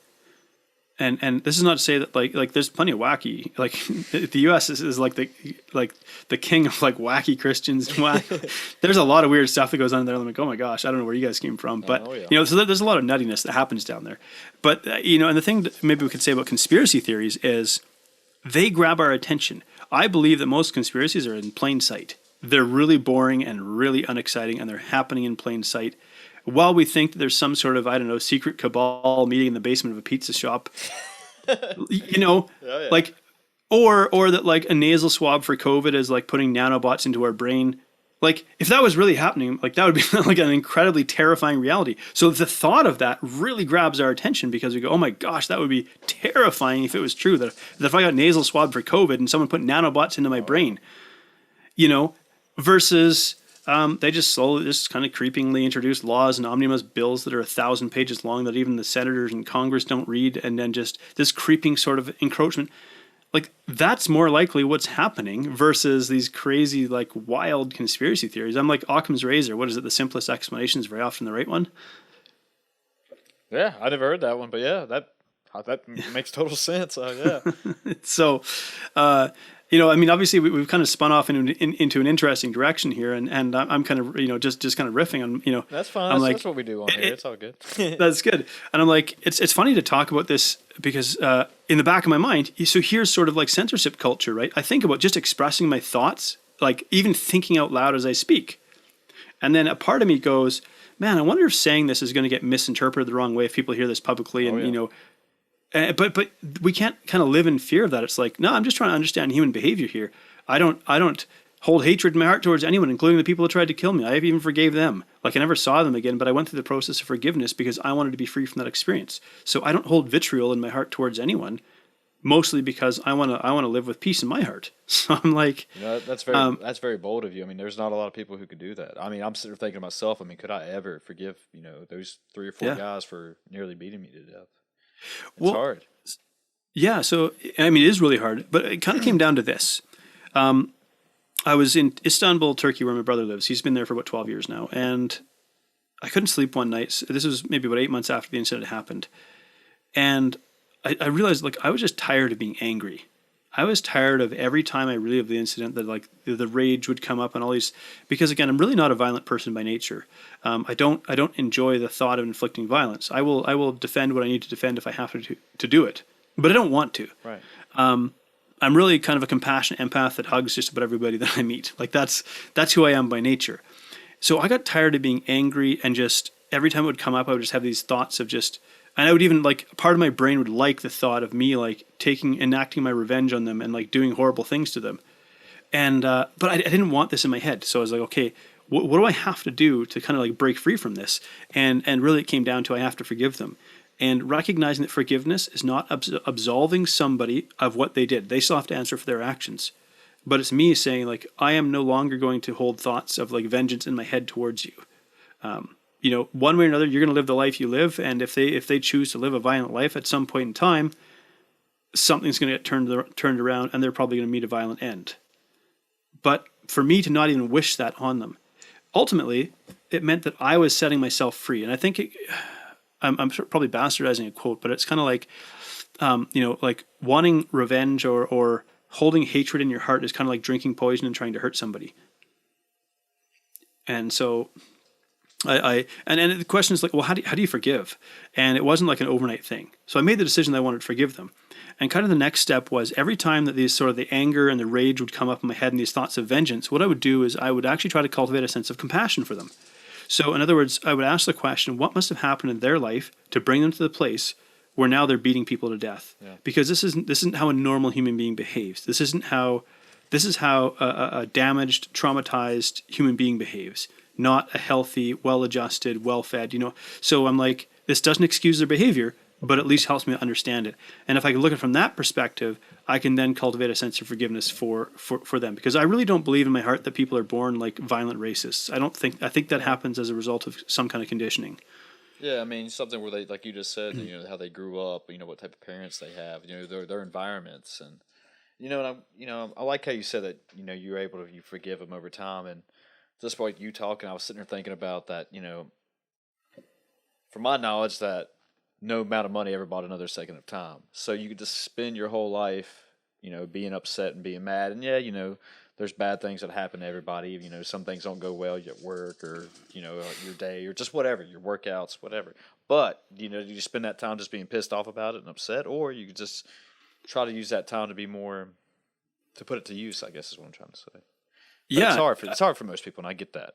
And this is not to say that like there's plenty of wacky, like the U.S. is like the king of like wacky Christians. There's a lot of weird stuff that goes on there. I'm like, oh my gosh, I don't know where you guys came from, but you know, so there's a lot of nuttiness that happens down there. But you know, and the thing that maybe we could say about conspiracy theories is they grab our attention. I believe that most conspiracies are in plain sight. They're really boring and really unexciting, and they're happening in plain sight. While we think that there's some sort of, I don't know, secret cabal meeting in the basement of a pizza shop, you know, like, or that like a nasal swab for COVID is like putting nanobots into our brain. Like, if that was really happening, like that would be like an incredibly terrifying reality. So the thought of that really grabs our attention because we go, oh my gosh, that would be terrifying if it was true. That if I got nasal swab for COVID and someone put nanobots into my brain, you know, versus they just slowly, just kind of creepingly introduce laws and omnibus bills that are 1,000 pages long that even the senators and Congress don't read. And then just this creeping sort of encroachment. Like, that's more likely what's happening versus these crazy, like, wild conspiracy theories. I'm like Occam's razor. What is it? The simplest explanation is very often the right one. Yeah, I never heard that one, but yeah, that makes total sense. Yeah. So, you know, I mean, obviously we've kind of spun off into an interesting direction here, and I'm kind of, you know, just kind of riffing on, you know. That's fine. That's what we do on here. It's all good. That's good. And I'm like, it's funny to talk about this because in the back of my mind, so here's sort of like censorship culture, right? I think about just expressing my thoughts, like even thinking out loud as I speak. And then a part of me goes, man, I wonder if saying this is going to get misinterpreted the wrong way if people hear this publicly, and, you know, but we can't kind of live in fear of that. It's like, no, I'm just trying to understand human behavior here. I don't hold hatred in my heart towards anyone, including the people that tried to kill me. I even forgave them. Like, I never saw them again, but I went through the process of forgiveness because I wanted to be free from that experience. So I don't hold vitriol in my heart towards anyone, mostly because I want to live with peace in my heart. So I'm like, you know, that's very bold of you. I mean, there's not a lot of people who could do that. I mean, I'm sitting there thinking to myself, I mean, could I ever forgive, you know, those 3 or 4 guys for nearly beating me to death? It's hard. Yeah, so, I mean, it is really hard, but it kind of came down to this. I was in Istanbul, Turkey, where my brother lives. He's been there for about 12 years now, and I couldn't sleep one night. So this was maybe about 8 months after the incident happened, and I realized, like, I was just tired of being angry. I was tired of every time I relived the incident that, like, the rage would come up and all these, because again, I'm really not a violent person by nature. I don't enjoy the thought of inflicting violence. I will defend what I need to defend if I have to do it, but I don't want to. Right. I'm really kind of a compassionate empath that hugs just about everybody that I meet. Like, that's who I am by nature. So I got tired of being angry, and just every time it would come up, I would just have these thoughts of just, and I would even, like, part of my brain would like the thought of me, like, enacting my revenge on them and, like, doing horrible things to them. And, but I didn't want this in my head. So I was like, okay, what do I have to do to kind of, like, break free from this? And really it came down to, I have to forgive them. And recognizing that forgiveness is not absolving somebody of what they did. They still have to answer for their actions. But it's me saying, like, I am no longer going to hold thoughts of like vengeance in my head towards you. One way or another, you're going to live the life you live. And if they choose to live a violent life at some point in time, something's going to get turned around, and they're probably going to meet a violent end. But for me to not even wish that on them, ultimately, it meant that I was setting myself free. And I think I'm probably bastardizing a quote, but it's kind of like, like wanting revenge or holding hatred in your heart is kind of like drinking poison and trying to hurt somebody. And so and the question is like, well, how do you forgive? And it wasn't like an overnight thing. So I made the decision that I wanted to forgive them. And kind of the next step was every time that these sort of the anger and the rage would come up in my head and these thoughts of vengeance, what I would do is I would actually try to cultivate a sense of compassion for them. So in other words, I would ask the question, what must have happened in their life to bring them to the place where now they're beating people to death? Yeah. Because this isn't how a normal human being behaves. This is how a damaged, traumatized human being behaves, not a healthy, well-adjusted, well-fed, So I'm like, this doesn't excuse their behavior, but at least helps me understand it. And if I can look at it from that perspective, I can then cultivate a sense of forgiveness for them. Because I really don't believe in my heart that people are born like violent racists. I think that happens as a result of some kind of conditioning. Yeah, I mean, something where they, like you just said, how they grew up, what type of parents they have, their environments. And, I like how you said that, you're able to forgive them over time. And just like you talking, I was sitting there thinking about that, from my knowledge, that no amount of money ever bought another second of time. So you could just spend your whole life, being upset and being mad. And yeah, there's bad things that happen to everybody. Some things don't go well at work or, your day or just whatever, your workouts, whatever. But, you spend that time just being pissed off about it and upset, or you could just try to use that time to be more, to put it to use, I guess is what I'm trying to say. But yeah, it's hard for most people, and I get that.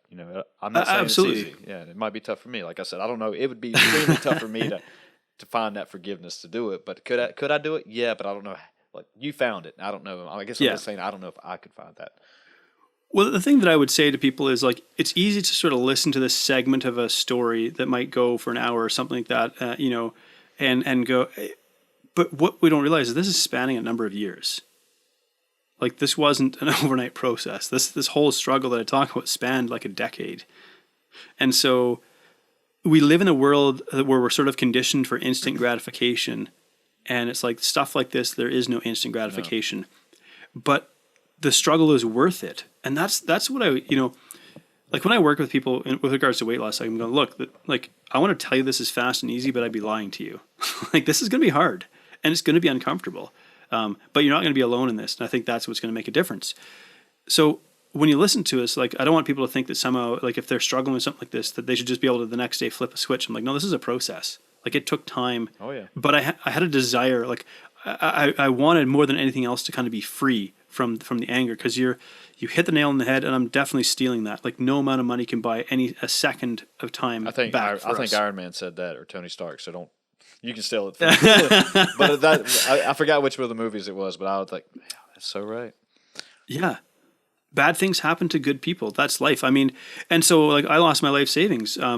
I'm not saying absolutely. It's easy. Yeah, it might be tough for me. Like I said, I don't know. It would be extremely tough for me to find that forgiveness to do it. But could I do it? Yeah, but I don't know. Like, you found it. I don't know. I guess I'm just saying I don't know if I could find that. Well, the thing that I would say to people is, like, it's easy to sort of listen to this segment of a story that might go for an hour or something like that, and go. But what we don't realize is this is spanning a number of years. Like, this wasn't an overnight process. This whole struggle that I talk about spanned like a decade. And so we live in a world where we're sort of conditioned for instant gratification. And it's like stuff like this, there is no instant gratification. No. But the struggle is worth it. And that's what I, like when I work with people with regards to weight loss, I'm going, look, like, I want to tell you this is fast and easy, but I'd be lying to you. Like, this is going to be hard and it's going to be uncomfortable. But you're not going to be alone in this. And I think that's what's going to make a difference. So when you listen to us, like, I don't want people to think that somehow, like, if they're struggling with something like this, that they should just be able to the next day flip a switch. I'm like, no, this is a process. Like, it took time. Oh yeah. But I had a desire, like, I wanted more than anything else to kind of be free from the anger, because you hit the nail on the head, and I'm definitely stealing that. Like, no amount of money can buy a second of time. I think Iron Man said that, or Tony Stark. So don't. You can steal it from me. But I forgot which one of the movies it was, but I was like, yeah, that's so right. Yeah. Bad things happen to good people. That's life. I mean, and so, like, I lost my life savings a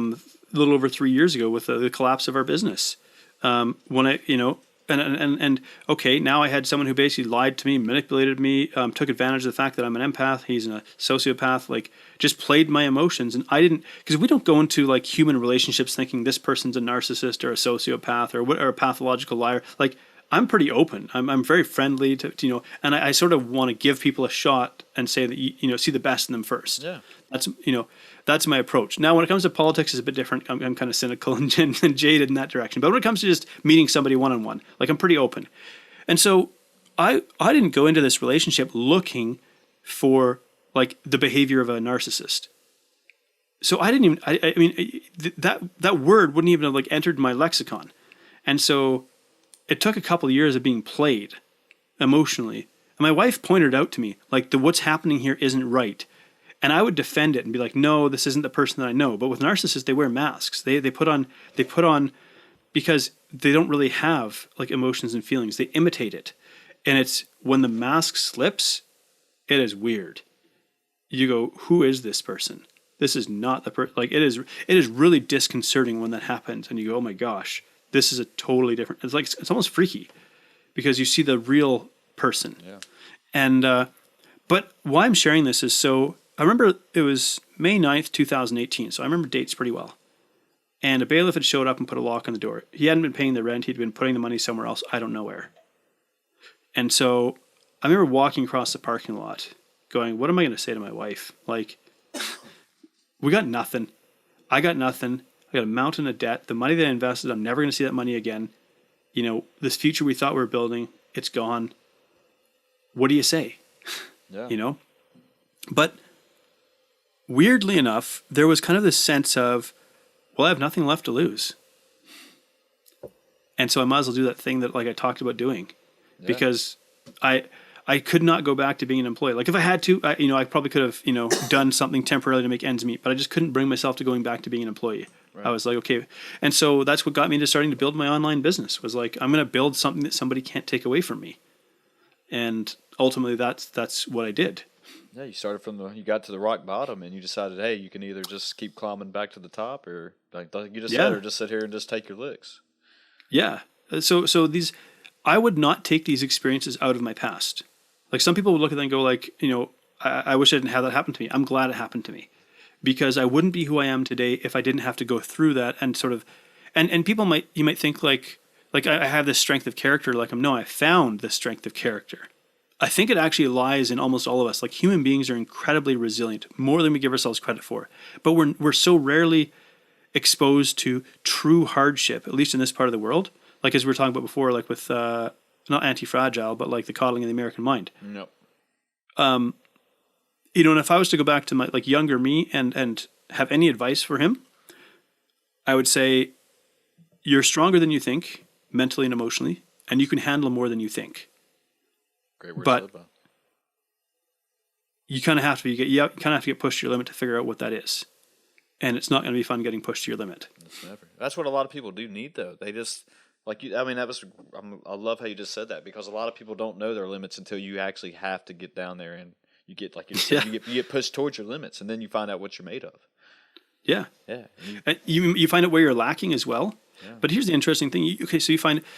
little over 3 years ago with the collapse of our business. When I, and okay, now I had someone who basically lied to me, manipulated me, took advantage of the fact that I'm an empath, he's a sociopath, like, just played my emotions. And I didn't, because we don't go into, like, human relationships thinking this person's a narcissist or a sociopath or a pathological liar. Like, I'm pretty open. I'm very friendly to and I sort of want to give people a shot and say that, see the best in them first. Yeah. That's my approach. Now, when it comes to politics, it's a bit different. I'm kind of cynical and jaded in that direction. But when it comes to just meeting somebody one-on-one, like, I'm pretty open. And so I didn't go into this relationship looking for, like, the behavior of a narcissist. So I didn't even, I mean, that word wouldn't even have, like, entered my lexicon. And so it took a couple of years of being played emotionally. And my wife pointed out to me, like, what's happening here isn't right. And I would defend it and be like, no, this isn't the person that I know. But with narcissists, they wear masks. They put on because they don't really have, like, emotions and feelings. They imitate it. And it's when the mask slips, it is weird. You go, who is this person? This is not the person. Like, it is really disconcerting when that happens. And you go, oh my gosh, this is a totally different, it's almost freaky because you see the real person. Yeah. And, but why I'm sharing this is, so I remember it was May 9th, 2018. So I remember dates pretty well. And a bailiff had showed up and put a lock on the door. He hadn't been paying the rent. He'd been putting the money somewhere else. I don't know where. And so I remember walking across the parking lot going, what am I going to say to my wife? Like, we got nothing. I got nothing. I got a mountain of debt. The money that I invested, I'm never going to see that money again. You know, this future we thought we were building, it's gone. What do you say? Yeah. You know? But weirdly enough, there was kind of this sense of, well, I have nothing left to lose. And so I might as well do that thing that like I talked about doing. Yeah. Because I could not go back to being an employee. Like if I had to, I probably could have, done something temporarily to make ends meet, but I just couldn't bring myself to going back to being an employee. Right. I was like, okay. And so that's what got me into starting to build my online business, was like, I'm going to build something that somebody can't take away from me. And ultimately that's what I did. Yeah. You got to the rock bottom and you decided, hey, you can either just keep climbing back to the top or like you just said, or just sit here and just take your licks. Yeah. So I would not take these experiences out of my past. Like some people would look at them and go like, I wish I didn't have that happen to me. I'm glad it happened to me because I wouldn't be who I am today if I didn't have to go through that and sort of, and people might think like I have this strength of character. Like no, I found this strength of character. I think it actually lies in almost all of us. Like human beings are incredibly resilient, more than we give ourselves credit for. But we're so rarely exposed to true hardship, at least in this part of the world. Like as we were talking about before, like with not Anti-Fragile, but like the coddling of the American mind. Nope. And if I was to go back to my like younger me and have any advice for him, I would say you're stronger than you think, mentally and emotionally, and you can handle more than you think. Great word. But you kind of have to get pushed to your limit to figure out what that is. And it's not going to be fun getting pushed to your limit. It's never. That's what a lot of people do need, though. They just like you. I mean, I love how you just said that because a lot of people don't know their limits until you actually have to get down there and you get like you said, you get pushed towards your limits, and then you find out what you're made of. Yeah, yeah. And you find out where you're lacking as well. Yeah. But here's the interesting thing.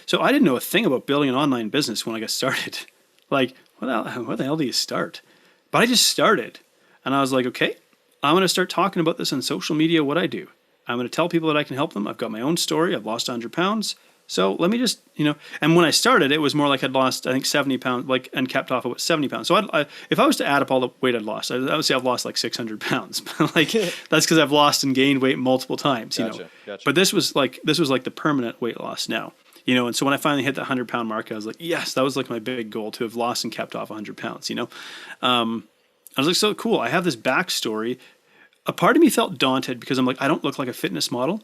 So I didn't know a thing about building an online business when I got started. Like, where the hell do you start? But I just started, and I was like, okay, I'm going to start talking about this on social media, what I do. I'm going to tell people that I can help them. I've got my own story. I've lost 100 pounds. So let me just, and when I started, it was more like I'd lost, I think 70 pounds, and kept off about 70 pounds. So if I was to add up all the weight I'd lost, I would say I've lost like 600 pounds. Like that's because I've lost and gained weight multiple times, Gotcha. But this was like the permanent weight loss now, and so when I finally hit the 100-pound mark, I was like, yes, that was like my big goal, to have lost and kept off 100 pounds, I was like, so cool. I have this backstory. A part of me felt daunted because I'm like, I don't look like a fitness model.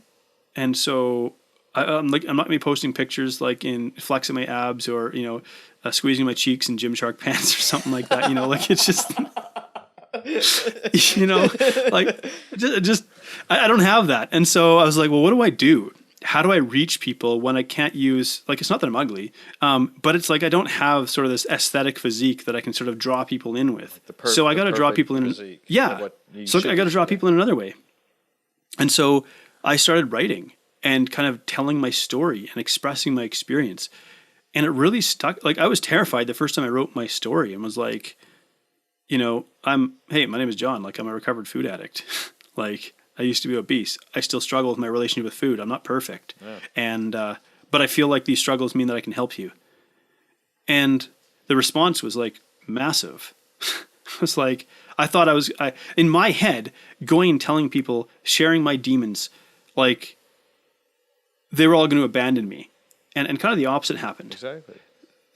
And so I'm not going to be posting pictures like in flexing my abs or, squeezing my cheeks in Gymshark pants or something like that. Like it's just, like just, I don't have that. And so I was like, well, what do I do? How do I reach people when I can't use, like, it's not that I'm ugly, but it's like I don't have sort of this aesthetic physique that I can sort of draw people in with. So I got to draw people in. Yeah. So I got to draw people in another way. And so I started writing and kind of telling my story and expressing my experience. And it really stuck. Like I was terrified the first time I wrote my story and was like, hey, my name is John. Like I'm a recovered food addict. Like, I used to be obese. I still struggle with my relationship with food. I'm not perfect. Yeah. And, but I feel like these struggles mean that I can help you. And the response was like massive. It was like, I thought in my head, going and telling people, sharing my demons, like they were all going to abandon me. And kind of the opposite happened. Exactly.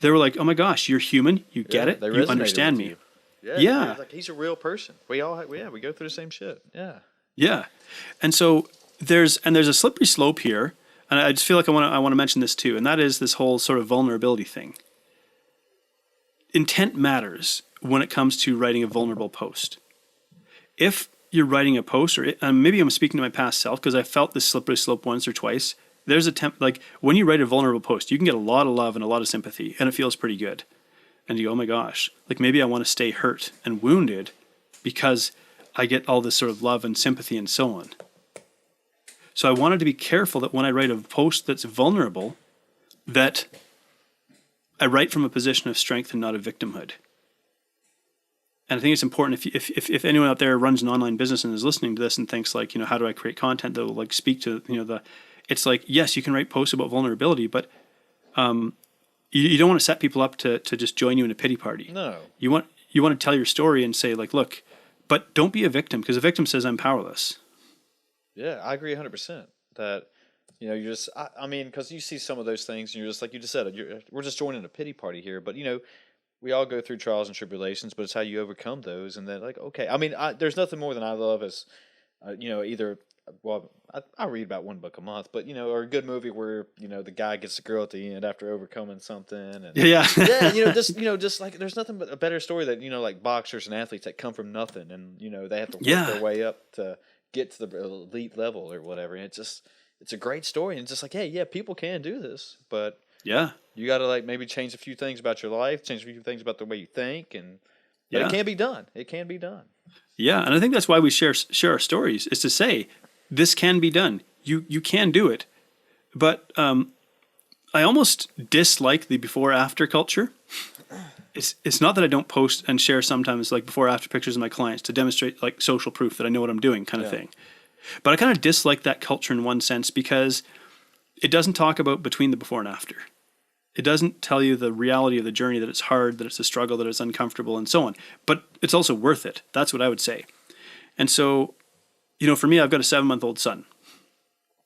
They were like, oh my gosh, you're human. You get it. You understand me. Yeah. Like he's a real person. We go through the same shit. Yeah. Yeah. And so there's a slippery slope here. And I just feel like I want to mention this too. And that is this whole sort of vulnerability thing. Intent matters when it comes to writing a vulnerable post. If you're writing a post, or maybe I'm speaking to my past self because I felt this slippery slope once or twice. There's like when you write a vulnerable post, you can get a lot of love and a lot of sympathy, and it feels pretty good. And you go, oh my gosh, like maybe I want to stay hurt and wounded because I get all this sort of love and sympathy and so on. So I wanted to be careful that when I write a post that's vulnerable, that I write from a position of strength and not of victimhood. And I think it's important if anyone out there runs an online business and is listening to this and thinks like, how do I create content that will like speak to, it's like, yes, you can write posts about vulnerability, but you don't want to set people up to just join you in a pity party. No. You want to tell your story and say like, look, but don't be a victim, because a victim says I'm powerless. Yeah, I agree 100% that, you're just, I mean, because you see some of those things and you're just like you just said, we're just joining a pity party here. But, we all go through trials and tribulations, but it's how you overcome those. And then like, okay, I mean, there's nothing more than I love as, either, well, I read about one book a month, but, or a good movie where, the guy gets the girl at the end after overcoming something. And Yeah. yeah, just like there's nothing but a better story that, like boxers and athletes that come from nothing and, they have to work their way up to get to the elite level or whatever. And it's a great story. And it's just like, hey, yeah, people can do this, but Yeah. you got to like maybe change a few things about your life, change a few things about the way you think. But it can be done. It can be done. Yeah. And I think that's why we share our stories, is to say, this can be done. You can do it. But I almost dislike the before after culture. It's not that I don't post and share sometimes like before after pictures of my clients to demonstrate like social proof that I know what I'm doing kind of thing. But I kind of dislike that culture in one sense, because it doesn't talk about between the before and after. It doesn't tell you the reality of the journey, that it's hard, that it's a struggle, that it's uncomfortable, and so on. But it's also worth it. That's what I would say. And so, for me, I've got a 7-month-old son.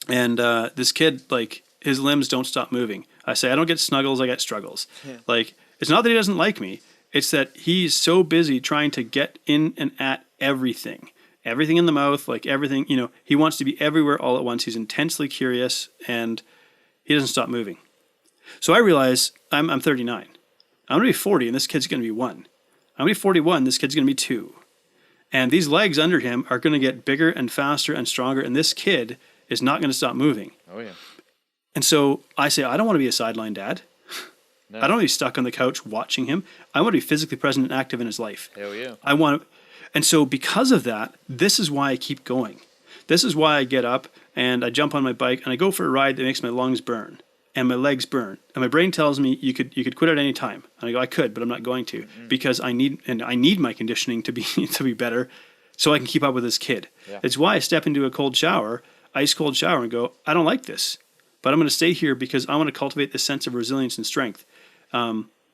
And this kid, like, his limbs don't stop moving. I say, I don't get snuggles, I get struggles. Yeah. Like, it's not that he doesn't like me. It's that he's so busy trying to get in and at everything. Everything in the mouth, like everything, he wants to be everywhere all at once. He's intensely curious, and he doesn't stop moving. So I realize I'm 39. I'm going to be 40, and this kid's going to be 1. I'm going to be 41, this kid's going to be 2. And these legs under him are going to get bigger and faster and stronger, and this kid is not going to stop moving. Oh, yeah. And so I say, I don't want to be a sideline dad. No. I don't want to be stuck on the couch watching him. I want to be physically present and active in his life. Hell yeah. And so because of that, this is why I keep going. This is why I get up and I jump on my bike and I go for a ride that makes my lungs burn and my legs burn. And my brain tells me you could quit at any time. And I go, I could, but I'm not going to, because I need my conditioning to be better so I can keep up with this kid. Yeah. It's why I step into a cold shower, ice cold shower, and go, I don't like this, but I'm going to stay here because I want to cultivate this sense of resilience and strength,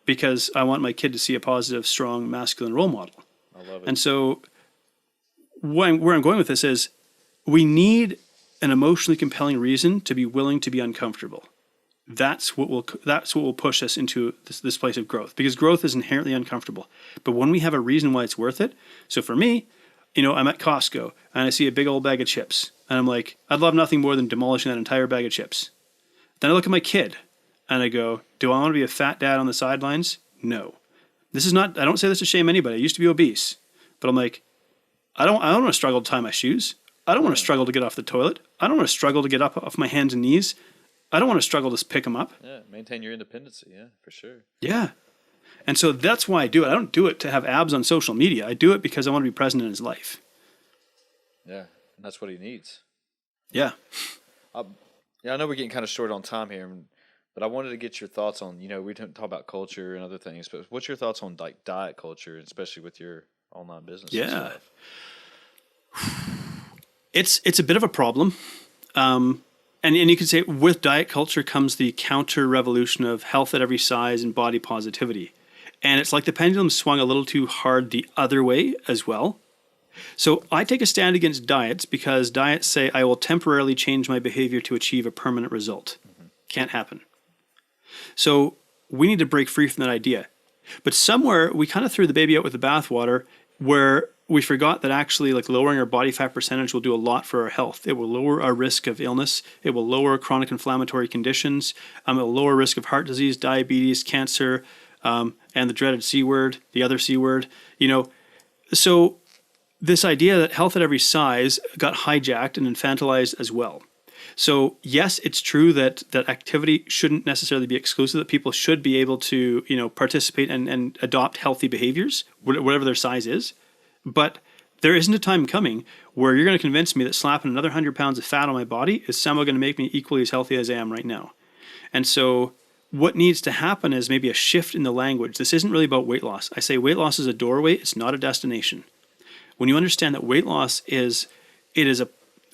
because I want my kid to see a positive, strong, masculine role model. I love it. And so where I'm going with this is we need an emotionally compelling reason to be willing to be uncomfortable. That's what will push us into this place of growth, because growth is inherently uncomfortable. But when we have a reason why it's worth it, so for me, I'm at Costco and I see a big old bag of chips and I'm like, I'd love nothing more than demolishing that entire bag of chips. Then I look at my kid and I go, do I want to be a fat dad on the sidelines? No. I don't say this to shame anybody. I used to be obese, but I'm like, I don't want to struggle to tie my shoes. I don't want to struggle to get off the toilet. I don't want to struggle to get up off my hands and knees. I don't want to struggle to pick them up. Yeah, maintain your independence. Yeah, for sure. Yeah. And so that's why I do it. I don't do it to have abs on social media. I do it because I want to be present in his life. Yeah, and that's what he needs. Yeah. I know we're getting kind of short on time here, but I wanted to get your thoughts on, we didn't talk about culture and other things, but what's your thoughts on like diet culture, especially with your online business and stuff? It's a bit of a problem. And you could say with diet culture comes the counter revolution of health at every size and body positivity. And it's like the pendulum swung a little too hard the other way as well. So I take a stand against diets because diets say I will temporarily change my behavior to achieve a permanent result. Mm-hmm. Can't happen. So we need to break free from that idea. But somewhere we kind of threw the baby out with the bathwater, where we forgot that actually like lowering our body fat percentage will do a lot for our health. It will lower our risk of illness. It will lower chronic inflammatory conditions. It will lower risk of heart disease, diabetes, cancer, and the dreaded C word, the other C word. So this idea that health at every size got hijacked and infantilized as well. So yes, it's true that activity shouldn't necessarily be exclusive, that people should be able to, participate and adopt healthy behaviors, whatever their size is. But there isn't a time coming where you're going to convince me that slapping another 100 pounds of fat on my body is somehow going to make me equally as healthy as I am right now. And so what needs to happen is maybe a shift in the language. This isn't really about weight loss. I say weight loss is a doorway. It's not a destination. When you understand that weight loss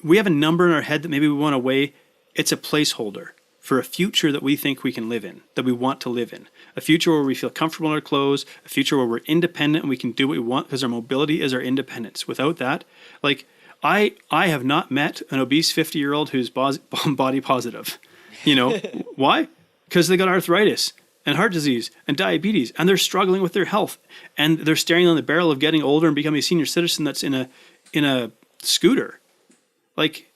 we have a number in our head that maybe we want to weigh. It's a placeholder for a future that we think we can live in, that we want to live in. A future where we feel comfortable in our clothes, a future where we're independent and we can do what we want because our mobility is our independence. Without that, like I have not met an obese 50-year-old who's body positive. You know, why? Because they got arthritis and heart disease and diabetes, and they're struggling with their health, and they're staring on the barrel of getting older and becoming a senior citizen that's in a scooter. Like,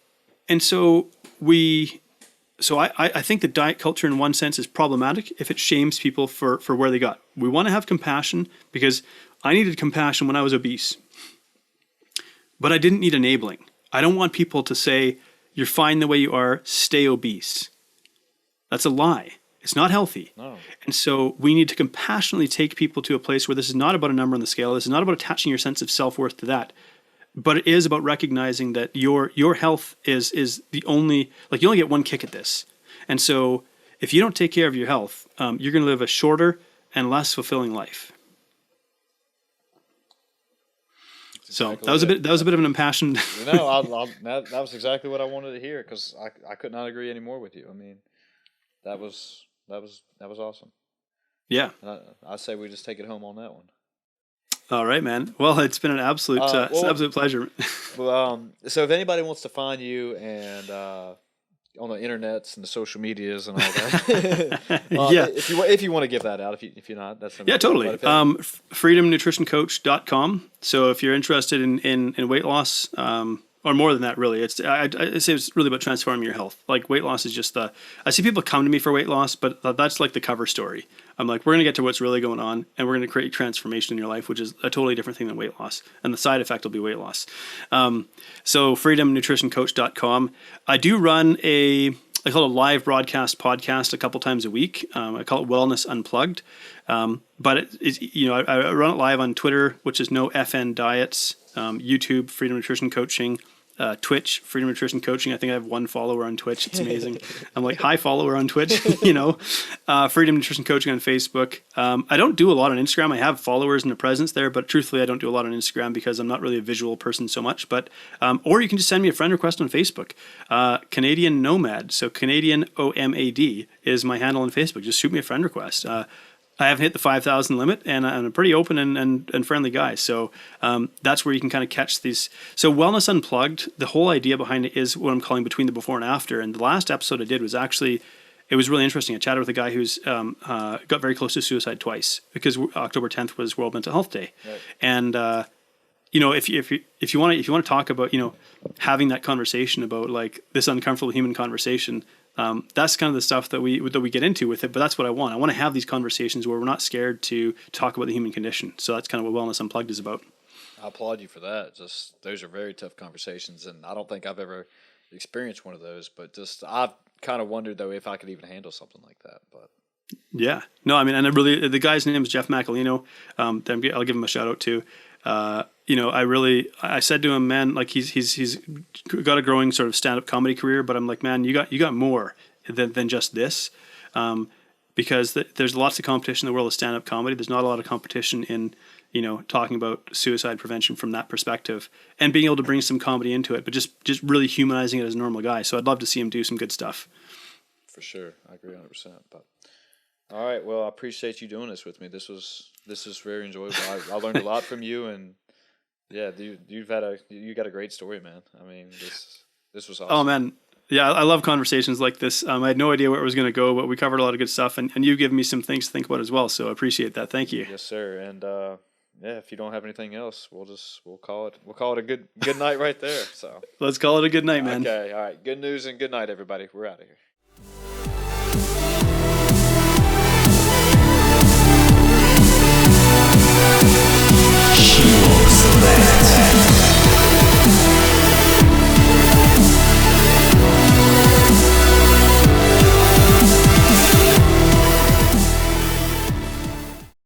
and so I think the diet culture in one sense is problematic if it shames people for where they got. We want to have compassion because I needed compassion when I was obese, but I didn't need enabling. I don't want people to say, you're fine the way you are, stay obese. That's a lie. It's not healthy. No. And so we need to compassionately take people to a place where this is not about a number on the scale. This is not about attaching your sense of self-worth to that. But it is about recognizing that your health is the only, like, you only get one kick at this. And so if you don't take care of your health, you're going to live a shorter and less fulfilling life. So that was a bit of an impassioned. That was exactly what I wanted to hear, because I could not agree anymore with you. I mean, that was awesome. Yeah. I say we just take it home on that one. All right, man. Well, it's been an absolute pleasure. Well, so if anybody wants to find you and on the internets and the social medias and all that, yeah, if you want to give that out, if you're not, that's totally. freedomnutritioncoach.com. So if you're interested in weight loss, or more than that, really, I say it's really about transforming your health. Like, weight loss is just I see people come to me for weight loss, but that's like the cover story. I'm like, we're going to get to what's really going on, and we're going to create transformation in your life, which is a totally different thing than weight loss. And the side effect will be weight loss. So freedomnutritioncoach.com. I do run I call it a live broadcast podcast a couple times a week. I call it Wellness Unplugged. But I run it live on Twitter, which is No FN Diets, YouTube, Freedom Nutrition Coaching, Twitch, Freedom Nutrition Coaching. I think I have 1 follower on Twitch. It's amazing. I'm like, hi follower on Twitch, Freedom Nutrition Coaching on Facebook. I don't do a lot on Instagram. I have followers and a presence there, but truthfully, I don't do a lot on Instagram because I'm not really a visual person so much. But, or you can just send me a friend request on Facebook. Canadian Nomad. So Canadian OMAD is my handle on Facebook. Just shoot me a friend request. I haven't hit the 5,000 limit, and I'm a pretty open and friendly guy. So that's where you can kind of catch these. So Wellness Unplugged, the whole idea behind it is what I'm calling between the before and after. And the last episode I did was it was really interesting. I chatted with a guy who's got very close to suicide twice, because October 10th was World Mental Health Day. Right. And if you want to talk about having that conversation about like this uncomfortable human conversation. That's kind of the stuff that we get into with it, but that's what I want. I want to have these conversations where we're not scared to talk about the human condition. So that's kind of what Wellness Unplugged is about. I applaud you for that. Just, those are very tough conversations, and I don't think I've ever experienced one of those, but just, I've kind of wondered though if I could even handle something like that. But yeah, no, I mean, and the guy's name is Jeff McLernon. I'll give him a shout out too. I said to him, man, like he's got a growing sort of stand-up comedy career, but I'm like, man, you got more than just this, because there's lots of competition in the world of stand-up comedy. There's not a lot of competition in, talking about suicide prevention from that perspective and being able to bring some comedy into it, but just really humanizing it as a normal guy. So I'd love to see him do some good stuff. For sure. I agree 100%. But all right. Well, I appreciate you doing this with me. This was very enjoyable. I learned a lot from you, and yeah, you got a great story, man. I mean, this was awesome. Oh man. Yeah, I love conversations like this. I had no idea where it was going to go, but we covered a lot of good stuff, and you give me some things to think about as well. So I appreciate that. Thank you. Yes, sir. And yeah, if you don't have anything else, we'll call it a good night right there. So let's call it a good night, man. Okay. All right. Good news and good night, everybody. We're out of here. She walks the land.